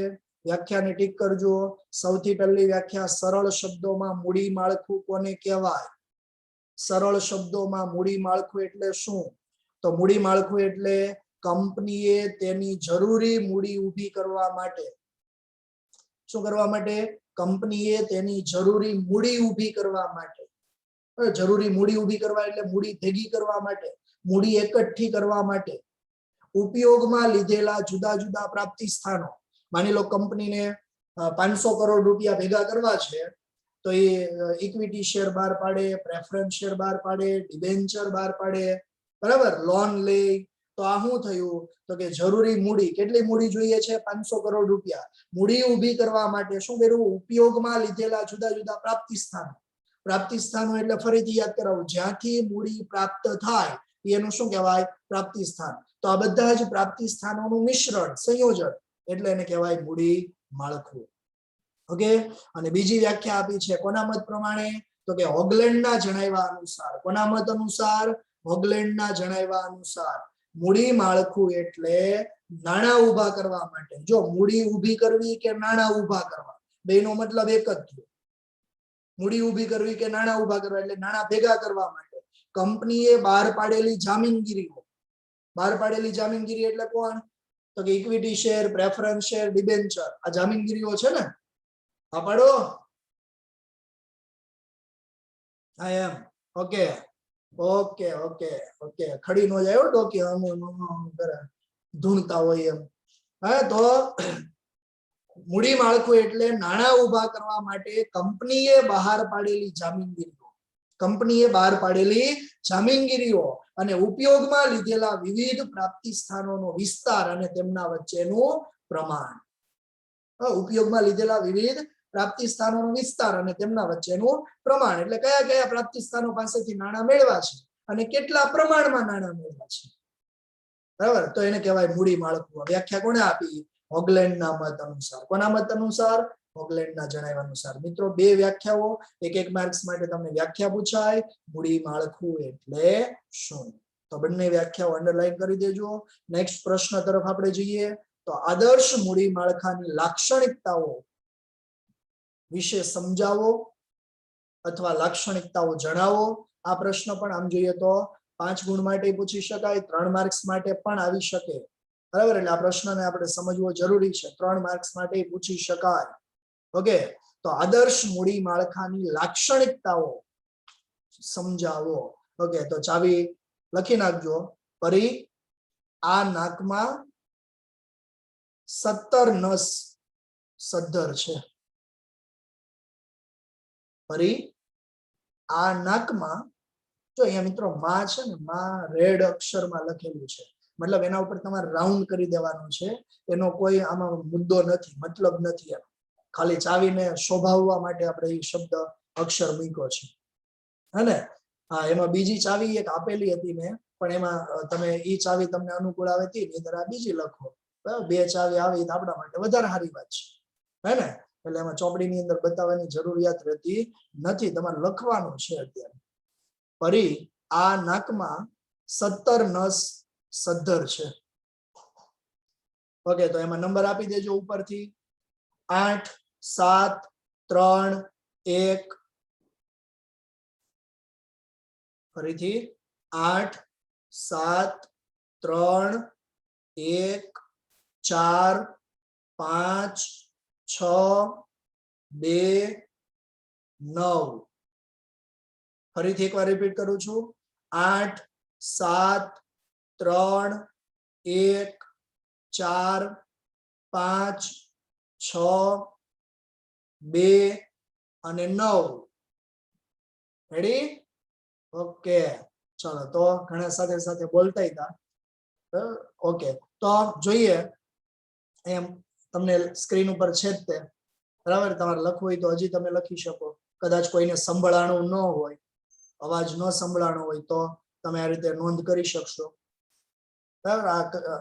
વ્યાખ્યાને ટીક કરજો. સૌથી પહેલી વ્યાખ્યા, સરળ શબ્દોમાં મૂડી માળખું કોને કહેવાય? સરળ શબ્દોમાં મૂડી માળખું એટલે શું? તો મૂડી માળખું એટલે કંપનીએ તેની જરૂરી મૂડી ઊભી કરવા માટે, શું કરવા માટે? કંપનીએ તેની જરૂરી મૂડી ઊભી કરવા માટે. જરૂરી મૂડી ઊભી કરવા એટલે મૂડી ભેગી કરવા માટે, મૂડી એકઠી કરવા માટે ઉપયોગમાં લીધેલા જુદા જુદા પ્રાપ્તિ સ્થાનો. માની લો કંપનીને 500 કરોડ રૂપિયા ભેગા કરવા છે, તો એ ઇક્વિટી શેર બહાર પાડે, પ્રેફરન્સ શેર બહાર પાડે, ડિબેન્ચર બહાર પાડે, બરાબર? લોન લે. તો આ શું થયું? તો કે જરૂરી મૂડી. કેટલી મૂડી જોઈએ છે? 500 કરોડ રૂપિયા. મૂડી ઊભી કરવા માટે શું કર્યું? ઉપયોગમાં લીધેલા જુદા જુદા પ્રાપ્તિ સ્થાનો. પ્રાપ્તિ સ્થાનો એટલે ફરીથી યાદ કરાવું, જ્યાંથી મૂડી પ્રાપ્ત થાય એનું શું કહેવાય? પ્રાપ્તિ સ્થાન. તો આ બધા જ પ્રાપ્તિ સ્થાનોનું મિશ્રણ, સંયોજન, એટલે એને કહેવાય મૂડી માળખું. ઓકે, અને બીજી વ્યાખ્યા આપી છે કોના મત પ્રમાણે? તો કે હોગલેન્ડના જણાવ્યા અનુસાર. કોના મત અનુસાર? હોગલેન્ડના જણાવ્યા અનુસાર મૂડી માળખું એટલે નાણાં ઊભા કરવા માટે. જો મૂડી ઊભી કરવી કે નાણાં ઊભા કરવા, બેનો મતલબ એક જ થયો. મૂડી ઊભી કરવી કે નાણાં ઊભા કરવા એટલે નાણાં ભેગા કરવા માટે કંપનીએ બહાર પાડેલી જામીનગીરીઓ. બહાર પાડેલી જામીનગીરી એટલે કોણ? તો કે equity share, preference share, debenture. આ જામીનગીરીઓ છે ને, આ પાડો. હા એમ. ઓકે ઓકે ઓકે ઓકે, ખડી નો જાય ડોકી, ધૂણતા હોય એમ. હા, તો મૂડી માળખું એટલે નાણાં ઉભા કરવા માટે કંપનીએ બહાર પાડેલી જામીનગીરીઓ, કંપનીએ બહાર પાડેલી જામીનગીરીઓ અને ઉપયોગમાં લીધેલા વિવિધ પ્રાપ્તિ સ્થાનોનો વિસ્તાર અને તેમના વચ્ચેનું પ્રમાણ. ઉપયોગમાં લીધેલા વિવિધ પ્રાપ્તિ સ્થાનોનો વિસ્તાર અને તેમના વચ્ચેનું પ્રમાણ એટલે કયા કયા પ્રાપ્તિ સ્થાનો પાસેથી નાણાં મેળવ્યા છે અને કેટલા પ્રમાણમાં નાણાં મેળવ્યા છે. બરાબર, તો એને કહેવાય મૂડી માળખું. વ્યાખ્યા કોણે આપી? હોગલેન્ડના મત અનુસાર. કોના મત અનુસાર? હોગલેન્ડના જણાવ્યા અનુસાર. મિત્રો, બે વ્યાખ્યાઓ, એક માર્ક્સ માટે તમને વ્યાખ્યા પૂછાય, મૂડી માળખું એટલે શું? તો બંને વ્યાખ્યાઓ અંડરલાઈન કરી દેજો. નેક્સ્ટ પ્રશ્ન તરફ આપણે જઈએ. તો આદર્શ મૂડી માળખાની લાક્ષણિકતાઓ વિશે સમજાવો અથવા લાક્ષણિકતાઓ જણાવો. આ પ્રશ્ન પણ આમ જોઈએ તો 5 ગુણ માટે પૂછી શકાય, 3 માર્ક્સ માટે પણ આવી શકે. બરાબર, એટલે આ પ્રશ્નને આપણે સમજવો જરૂરી છે. 3 માર્ક્સ માટે પૂછી શકાય. ઓકે, તો આદર્શ મૂડી માળખાની લાક્ષણિકતાઓ સમજાવો. ઓકે, તો ચાવી લખી નાખજો. પરી, આ નાકમાં 17 નસ સદ્ધર છે. ફરી, આ નાકમાં, જો અહીંયા મિત્રો માં છે ને, માં રેડ અક્ષરમાં લખેલું છે, મતલબ એના ઉપર તમારે રાઉન્ડ કરી દેવાનું છે. એનો કોઈ આમાં મુદ્દો નથી, મતલબ નથી. ખાલી ચાવીને શોભાવવા માટે આપણે એ શબ્દ અક્ષર મૂક્યો છે, હે ને? હા, એમાં બીજી ચાવી એક આપેલી હતી મેં, પણ એમાં તમે ઈ ચાવી તમને અનુકૂળ આવે તે નહીતર આ બીજી લખો. બે ચાવી આવી તો આપણા માટે વધારે સારી વાત છે, હે ને? એટલે એમાં ચોપડીની અંદર બતાવવાની જરૂરિયાત રહેતી નથી, તમારે લખવાનું છે અત્યારે. ફરી, આ નાકમાં 17 નસ સદ્ધર છે. ઓકે, તો એમાં નંબર આપી દેજો ઉપરથી. 8, 7, 3, 1. ફરીથી 8, 7, 3, 1, 4, 5, 6, 2, 9. ફરીથી એકવાર રિપીટ કરું છું. 8, 7, 3, 1, 4, 5, 6, 2 અને 9. રેડી? ઓકે, ચલો. તો ઘણા સાથે સાથે બોલતા હતા. ઓકે, તો જોઈએ એમ તમને સ્ક્રીન ઉપર છે જ તે. બરાબર, તમારે લખવું હોય તો હજી તમે લખી શકો. કદાચ કોઈને સંભળાણું ન હોય, અવાજ ન સંભળાણો હોય તો તમે આ રીતે નોંધ કરી શકશો. બરાબર,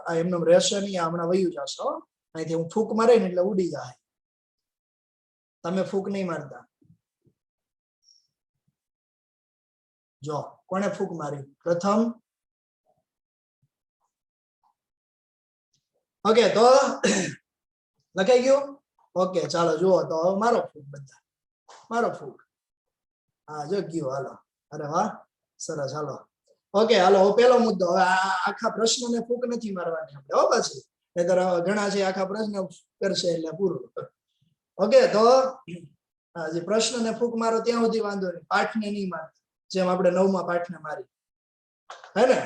આ એમને રહેશે નહીં, હમણાં વયું જશો. અહીંથી હું ફૂંક મારે ને એટલે ઉડી જાય. તમે ફૂંક નહીં મારતા. જો કોને ફૂંક મારી? પ્રથમ. ઓકે, તો લખાઈ ગયું? ઓકે, ચાલો જુઓ તો હવે મારો ફૂંક, બધા મારો ફૂંક. હા, જો ગયો. હાલો, અરે વાહ, સરસ. હાલો, ઓકે, હાલો. પેલો મુદ્દો. હવે આખા પ્રશ્નને ફૂંક નથી મારવાની આપણે, હો. પછી નહીતર ઘણા છે આખા પ્રશ્ન કરશે એટલે પૂરું. ઓકે, તો જે પ્રશ્નને ફૂંક મારો ત્યાં સુધી વાંધો નહીં, પાઠને નહીં મારતા, જેમ આપણે 9મા પાઠને મારી, હે ને?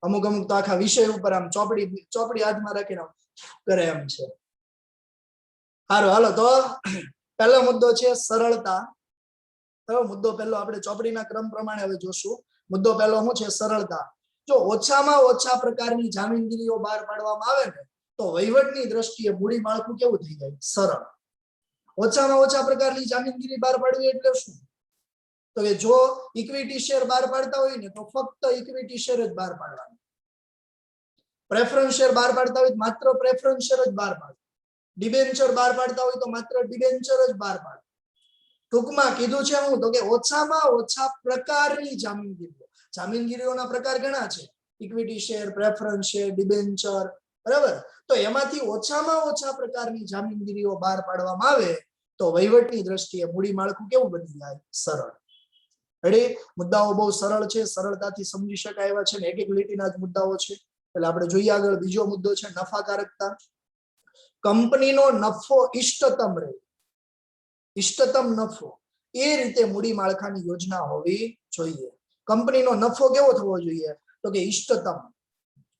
અમુક અમુક તો આખા વિષય ઉપર આમ ચોપડી હાથમાં રાખીને કરે એમ છે. સારું, હાલો. તો પહેલો મુદ્દો છે સરળતા. મુદ્દો પહેલો આપણે ચોપડીના ક્રમ પ્રમાણે હવે જોશું. મુદ્દો પહેલો શું છે? સરળતા. જો ઓછામાં ઓછા પ્રકારની જામીનગીરીઓ બહાર પાડવામાં આવે ને તો વહીવટની દ્રષ્ટિએ મૂડી માળખું કેવું થઈ જાય? સરળ. ઓછામાં ઓછા પ્રકારની જામીનગીરી બહાર પાડવી એટલે શું? તો કે જો ઇક્વિટી શેર બહાર પાડતા હોય ને તો ફક્ત ઇક્વિટી શેર જ બહાર પાડવાના. પ્રેફરન્સ શેર બહાર પાડતા હોય માત્ર પ્રેફરન્સ શેર જ બહાર પાડવા. ડિબેન્ચર બહાર પાડતા હોય તો માત્ર ડિબેન્ચર જ બહાર પાડવા. ટૂંકમાં કીધું છે હું તો કે ઓછામાં ઓછા પ્રકારની જામીનગીરીઓ. જામીનગીરીઓના પ્રકાર ઘણા છે, equity share, preference share, debenture. બરાબર, તો એમાંથી ઓછામાં ઓછા પ્રકારની જામીનગીરીઓ બહાર પાડવામાં આવે તો વહીવટની દ્રષ્ટિએ મૂડી માળખું કેવું બની જાય? સરળ. રેડી? મુદ્દાઓ બહુ સરળ છે, સરળતાથી સમજી શકાય એવા છે ને, એક એક લીટીના જ મુદ્દાઓ છે. એટલે આપણે જોઈએ આગળ. બીજો મુદ્દો છે નફાકારકતા. કંપનીનો નફો ઇષ્ટતમ રહે, ઇષ્ટતમ નફો એ રીતે મૂડી માળખાની યોજના હોવી જોઈએ. કંપનીનો નફો કેવો થવો જોઈએ? તો કે ઇષ્ટતમ.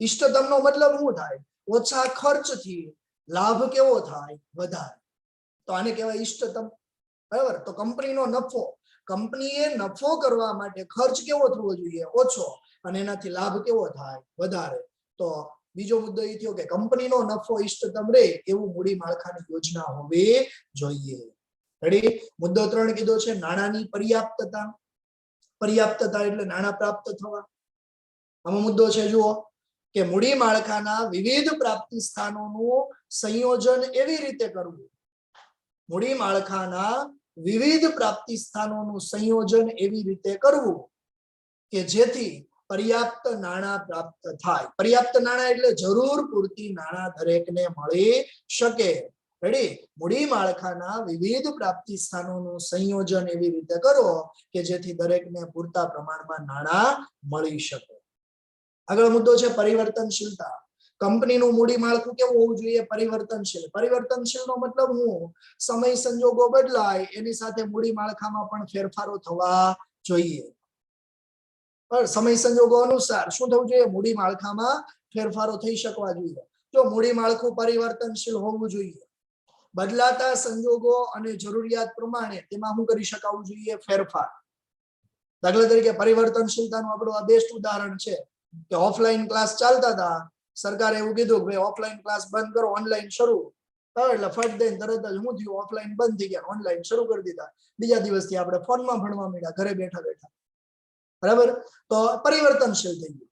ઇષ્ટતમ નો મતલબ શું થાય? ઓછા ખર્ચથી લાભ કેવો થાય? વધારે. તો આને કહેવાય ઇષ્ટતમ. બરાબર. તો કંપનીનો નફો, કંપનીએ નફો કરવા માટે ખર્ચ કેવો થવો જોઈએ? ઓછો, અને એનાથી લાભ કેવો થાય? વધારે. તો બીજો મુદ્દો એ થયો કે કંપનીનો નફો ઇષ્ટતમ રહે એવું મૂડી માળખાની યોજના હોવી જોઈએ. રેડી. મુદ્દો 3 કીધો છે નાણાંની પર્યાપ્તતા. પર્યાપ્તતા એટલે નાણાં પ્રાપ્ત થવા. આમાં મુદ્દો છે જુઓ કે મૂડી માળખાના વિવિધ પ્રાપ્તિ સ્થાનોનું સંયોજન એવી રીતે કરવું. મૂડી માળખાના વિવિધ પ્રાપ્તિ સ્થાનોનું સંયોજન એવી રીતે કરવું કે જેથી પર્યાપ્ત નાણાં પ્રાપ્ત થાય. પર્યાપ્ત નાણાં એટલે જરૂર પૂરતી નાણાં દરેકને મળી શકે. રેડી. મૂડી માળખાના વિવિધ પ્રાપ્તિ સ્થાનોનું સંયોજન એવી રીતે કરો કે જેથી દરેકને પૂરતા પ્રમાણમાં નાણાં મળી શકે. આગળ મુદ્દો છે પરિવર્તનશીલતા. કંપનીનું મૂડી માળખું કેવું હોવું જોઈએ? પરિવર્તનશીલ. પરિવર્તનશીલ નો મતલબ હું? સમય સંજોગો બદલાય એની સાથે મૂડી માળખામાં પણ ફેરફારો થવા જોઈએ. સમય સંજોગો અનુસાર શું થવું જોઈએ? મૂડી માળખામાં ફેરફારો થઈ શકવા જોઈએ. જો મૂડી માળખું પરિવર્તનશીલ હોવું જોઈએ, બદલાતા સંજોગો અને જરૂરિયાત પ્રમાણે તેમાં શું કરી શકાવું જોઈએ? ફેરફાર. દાખલા તરીકે પરિવર્તનશીલતાનું આપણું આ બેસ્ટ ઉદાહરણ છે કે ઓફલાઈન ક્લાસ ચાલતા હતા, સરકારે એવું કીધું કે ભાઈ ઓફલાઈન ક્લાસ બંધ કરો, ઓનલાઈન શરૂ. એટલે ફટ દઈને તરત જ શું થયું? ઓફલાઈન બંધ થઈ ગયા, ઓનલાઈન શરૂ કરી દીધા. બીજા દિવસથી આપણે ફોનમાં ભણવા મળ્યા, ઘરે બેઠા બેઠા. બરાબર. તો પરિવર્તનશીલ થઈ ગયું.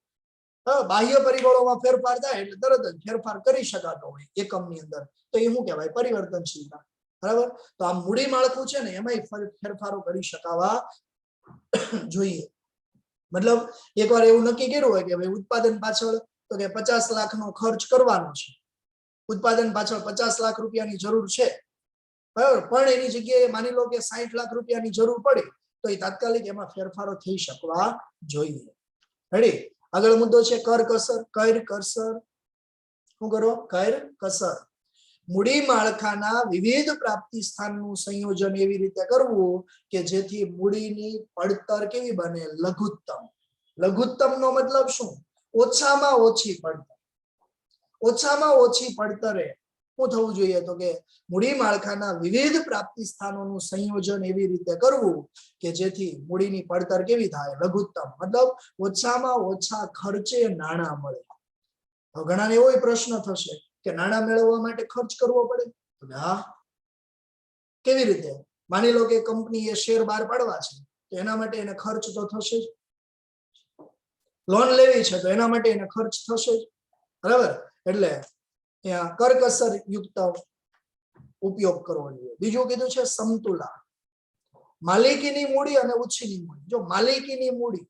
બાહ્ય પરિબળોમાં ફેરફાર થાય એટલે તરત જ ફેરફાર કરી શકાતો હોય એકમની અંદર, તો એ શું કહેવાય? પરિવર્તનશીલતા. બરાબર. તો આ મૂડી માળખું છે ને એમાંય ફેરફારો કરી શકાવા જોઈએ. મતલબ એકવાર એવું નક્કી કર્યું હોય કે ભાઈ ઉત્પાદન પાછળ તો કે 50 લાખનો ખર્ચ કરવાનો છે, ઉત્પાદન પાછળ 50 લાખ રૂપિયાની જરૂર છે, બરાબર, પણ એની જગ્યાએ માની લો કે 60 લાખ રૂપિયાની જરૂર પડી, તો એ તાત્કાલિક એમાં ફેરફારો થઈ શકવા જોઈએ. રેડી. આગળ મુદ્દો છે કરકસર. કરકસર શું કરો? કરકસર. મૂડી માળખાના વિવિધ પ્રાપ્તિ સ્થાનનું સંયોજન એવી રીતે કરવું કે જેથી મૂડીની પડતર કેવી બને? લઘુત્તમ. લઘુત્તમ નો મતલબ શું? ઓછામાં ઓછી પડતર. ઓછામાં ઓછી પડતરે શું થવું જોઈએ? તો કે મૂડી માળખાના વિવિધ પ્રાપ્તિ સ્થાનોનું સંયોજન એવી રીતે કરવું કે જેથી મૂડીની પડતર કેવી થાય? લઘુત્તમ. મતલબ ઓછામાં ઓછા ખર્ચે નાણાં મળે. ઘણાને એવો પ્રશ્ન થશે કે નાણાં મેળવવા માટે ખર્ચ કરવો પડે. હા, કેવી રીતે? માની લો કે કંપનીએ શેર બહાર પાડવા છે તો એના માટે એને ખર્ચ તો થશે જ. લોન લેવી છે તો એના માટે એને ખર્ચ થશે જ. બરાબર. એટલે ત્યાં કરકસર યુક્ત ઉપયોગ કરવો જોઈએ. બીજું કીધું છે સમતુલા. માલિકીની મૂડી અને ઉછીની મૂડી. જો માલિકીની મૂડી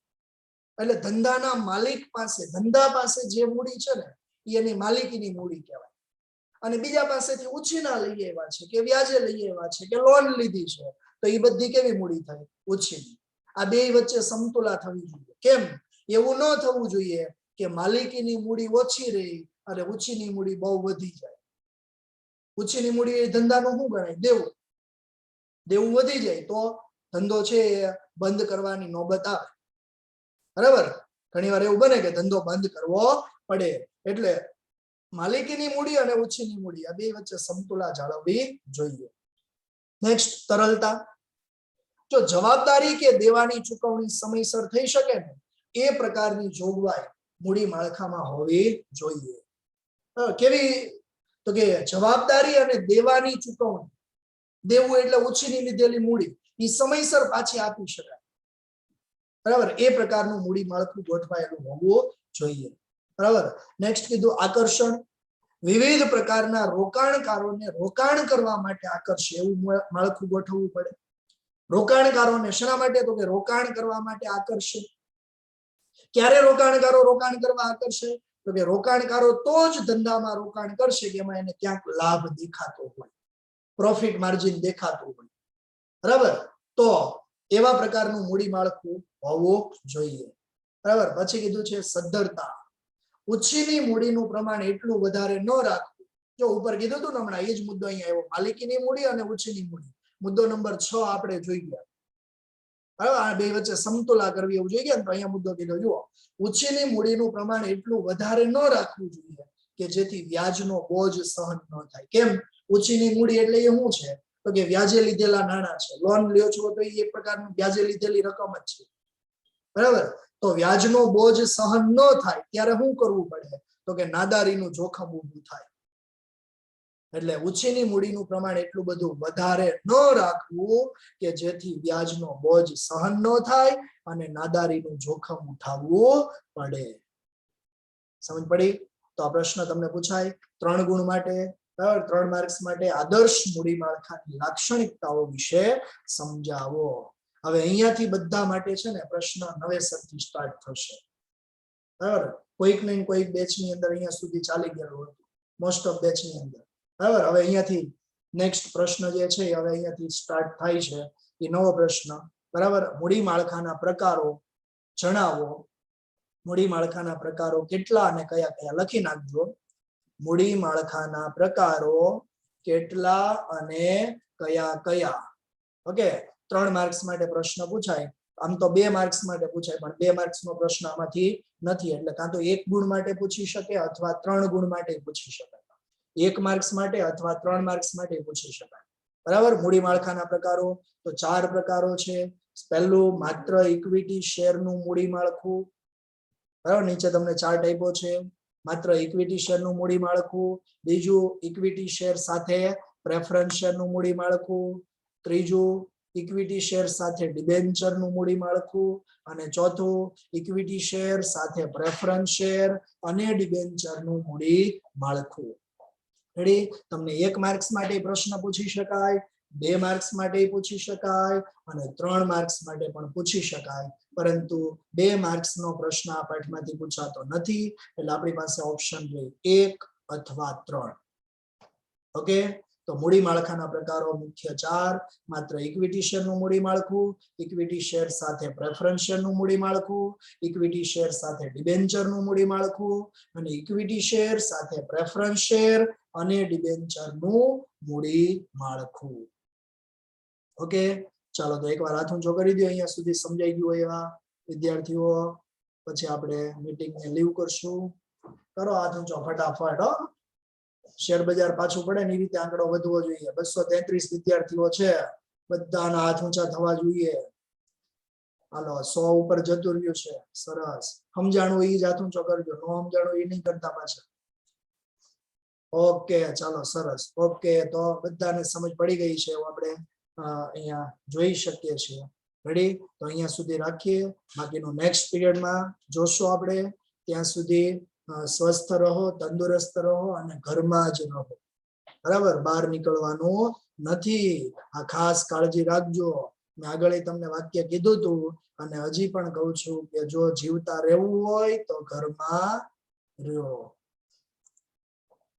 એટલે ધંધાના માલિક પાસે, ધંધા પાસે જે મૂડી છે ને એની માલિકીની મૂડી કહેવાય. અને બીજા પાસેથી ઉછીના લઈ આવ્યા છે કે વ્યાજે લઈ આવ્યા છે કે લોન લીધી છે, તો એ બધી કેવી મૂડી થઈ? ઉછીની. આ બે વચ્ચે સમતુલા થવી જોઈએ. કેમ? એવું ન થવું જોઈએ કે માલિકીની મૂડી ઓછી રહી અને ઉછીની મૂડી બહુ વધી જાય. ઉછીની મૂડી એ ધંધાનું શું ગણાય? દેવું. દેવું વધી જાય તો ધંધો છે એ બંધ કરવાની નોબત આવે. બરાબર. ઘણી વાર એવું બને કે ધંધો બંધ કરવો પડે. એટલે માલિકીની મૂડી અને ઉછીની મૂડી આ બે વચ્ચે સમતુલા જાળવવી જોઈએ. નેક્સ્ટ, તરલતા. જો જવાબદારી કે દેવાની ચૂકવણી સમયસર થઈ શકે ને એ પ્રકારની જોગવાઈ મૂડી માળખામાં હોવી જોઈએ. કેવી? તો કે જવાબદારી અને દેવાની ચૂકવણી. દેવું એટલે ઉછીની લીધેલી મૂડી, એ સમયસર પાછી આપી શકાય. બરાબર. એ પ્રકારનું મૂડી માળખું ગોઠવાયેલું હોવું જોઈએ. બરાબર. નેક્સ્ટ કીધું આકર્ષણ. વિવિધ પ્રકારના રોકાણકારોને રોકાણ કરવા માટે આકર્ષે એવું માળખું ગોઠવવું પડે. રોકાણકારોને શેના માટે? તો કે રોકાણ કરવા માટે આકર્ષે. ક્યારે રોકાણકારો રોકાણ કરવા આકર્ષે? તો કે રોકાણકારો તો જ ધંધામાં રોકાણ કરશે કે એમાં એને ક્યાંક લાભ દેખાતો હોય, પ્રોફિટ માર્જિન દેખાતું હોય. બરાબર. તો એવા પ્રકારનું મૂડી માળખું હોવું જોઈએ. બરાબર. પછી કીધું છે સદ્ધરતા. ઉછીની મૂડીનું પ્રમાણ એટલું વધારે ન રાખવું. જો ઉપર કીધું હતું ને હમણાં, એ જ મુદ્દો અહીંયા આવ્યો. માલિકીની મૂડી અને ઉછીની મૂડી. મુદ્દો નંબર 6 આપણે જોઈ ગયા. બરાબર. આ બે વચ્ચે સમતુલા કરવી એવું જોઈએ. તો અહીંયા મુદ્દો કીધો જુઓ, ઉછીની મૂડીનું પ્રમાણ એટલું વધારે ન રાખવું જોઈએ કે જેથી વ્યાજનો બોજ સહન ન થાય. કેમ? ઉછીની મૂડી એટલે એ શું છે? તો કે વ્યાજે લીધેલા નાણાં છે. લોન લ્યો છો તો એ પ્રકારનું વ્યાજે લીધેલી રકમ જ છે. બરાબર? તો વ્યાજનો બોજ સહન ન થાય ત્યારે શું કરવું પડે? તો કે નાદારીનું જોખમ ઊભું થાય. એટલે ઉછીની મૂડીનું પ્રમાણ એટલું બધું વધારે ન રાખવું કે જેથી વ્યાજનો બોજ સહન ન થાય અને નાદારીનું જોખમ ઉઠાવવું પડે. સમજ પડી? તો આ પ્રશ્ન તમને પૂછાય 3 ગુણ માટે, બરાબર, 3 માર્ક્સ માટે આદર્શ મૂડી માળખાની લાક્ષણિકતાઓ વિશે સમજાવો. હવે અહીંયાથી બધા માટે છે ને પ્રશ્ન નવેસરથી સ્ટાર્ટ થશે. બરાબર? કોઈક ને કોઈક બેચની અંદર અહીંયા સુધી ચાલી ગયેલું હતું, મોસ્ટ ઓફ બેચની અંદર. બરાબર? હવે અહીંયાથી નેક્સ્ટ પ્રશ્ન જે છે હવે અહીંયાથી સ્ટાર્ટ થાય છે. એ નવો પ્રશ્ન. બરાબર? મૂડી માળખાના પ્રકારો જણાવો. મૂડી માળખાના પ્રકારો કેટલા અને કયા કયા લખી નાખજો. મૂડી માળખાના પ્રકારો કેટલા અને કયા કયા. ઓકે, 3 માર્ક્સ માટે પ્રશ્ન પૂછાય. આમ તો 2 માર્ક્સ માટે પૂછાય, પણ 2 માર્ક્સનો પ્રશ્ન આમાંથી નથી. એટલે કાં તો 1 ગુણ માટે પૂછી શકે અથવા 3 ગુણ માટે પૂછી શકાય. 1 માર્ક્સ માટે અથવા 3 માર્ક્સ માટે પૂછી શકાય. બરાબર? મૂડી માળખાના પ્રકારો તો 4 પ્રકારો છે. પહેલું માત્ર ઇક્વિટી શેરનું મૂડી માળખું. બરાબર? નીચે તમને ચાર્ટ આપ્યો છે. માત્ર ઇક્વિટી શેરનું મૂડી માળખું. બીજું ઇક્વિટી શેર સાથે પ્રેફરન્સ શેરનું મૂડી માળખું. ત્રીજું ઇક્વિટી શેર સાથે ડિબેન્ચરનું મૂડી માળખું. અને ચોથું ઇક્વિટી શેર સાથે પ્રેફરન્સ શેર અને ડિબેન્ચરનું મૂડી માળખું. રેડી? તમને 1 માર્ક્સ માટે પ્રશ્ન પૂછી શકાય, 2 માર્ક્સ માટે પૂછી શકાય અને 3 માર્ક્સ માટે પણ પૂછી શકાય. પરંતુ 2 માર્ક્સનો પ્રશ્ન આ પાઠમાંથી પૂછાતો નથી. એટલે આપણી પાસે ઓપ્શન રહે 1 અથવા 3. ઓકે, તો મૂડી માળખાના પ્રકારો મુખ્ય 4. માત્ર ઇક્વિટી શેરનું મૂડી માળખું, ઇક્વિટી શેર સાથે પ્રેફરન્સ શેરનું મૂડી માળખું, ઇક્વિટી શેર સાથે ડિબેન્ચરનું મૂડી માળખું અને ઇક્વિટી શેર સાથે પ્રેફરન્સ શેર અને ડિબેન્ચરનું મૂડી માળખું. ઓકે, ચાલો તો એકવાર હાથ ઊંચો કરી દો અહીંયા સુધી સમજાઈ ગયું હોય એવા વિદ્યાર્થીઓ. પછી આપણે મીટિંગને લીવ કરશું. કરો હાથ ઊંચો ફટાફટ. હો, શેર બજાર પાછું પડે ને એ રીતે આંકડો વધવો જોઈએ. 233 વિદ્યાર્થીઓ છે, બધાના હાથ ઊંચા થવા જોઈએ. હાલો, 100 ઉપર જતું રહ્યું છે. સરસ. સમજાણું એ જ હાથ ઊંચો કરજો, ન સમજાણું એ નહીં કરતા પાછા. ઓકે, ચાલો સરસ. ઓકે, તો બધાને સમજ પડી ગઈ છે એવું આપણે અહીંયા જોઈ શકીએ છીએ. રેડી? તો અહીંયા સુધી રાખીએ. બાકીનું નેક્સ્ટ પીરિયડમાં જોશું આપણે. ત્યાં સુધી સ્વસ્થ રહો, તંદુરસ્ત રહો અને ઘરમાં જ રહો. બરાબર? બહાર નીકળવાનું નથી. આ ખાસ કાળજી રાખજો. મેં આગળ તમને વાક્ય કીધું હતું અને હજી પણ કહું છું કે જો જીવતા રહેવું હોય તો ઘરમાં રહો.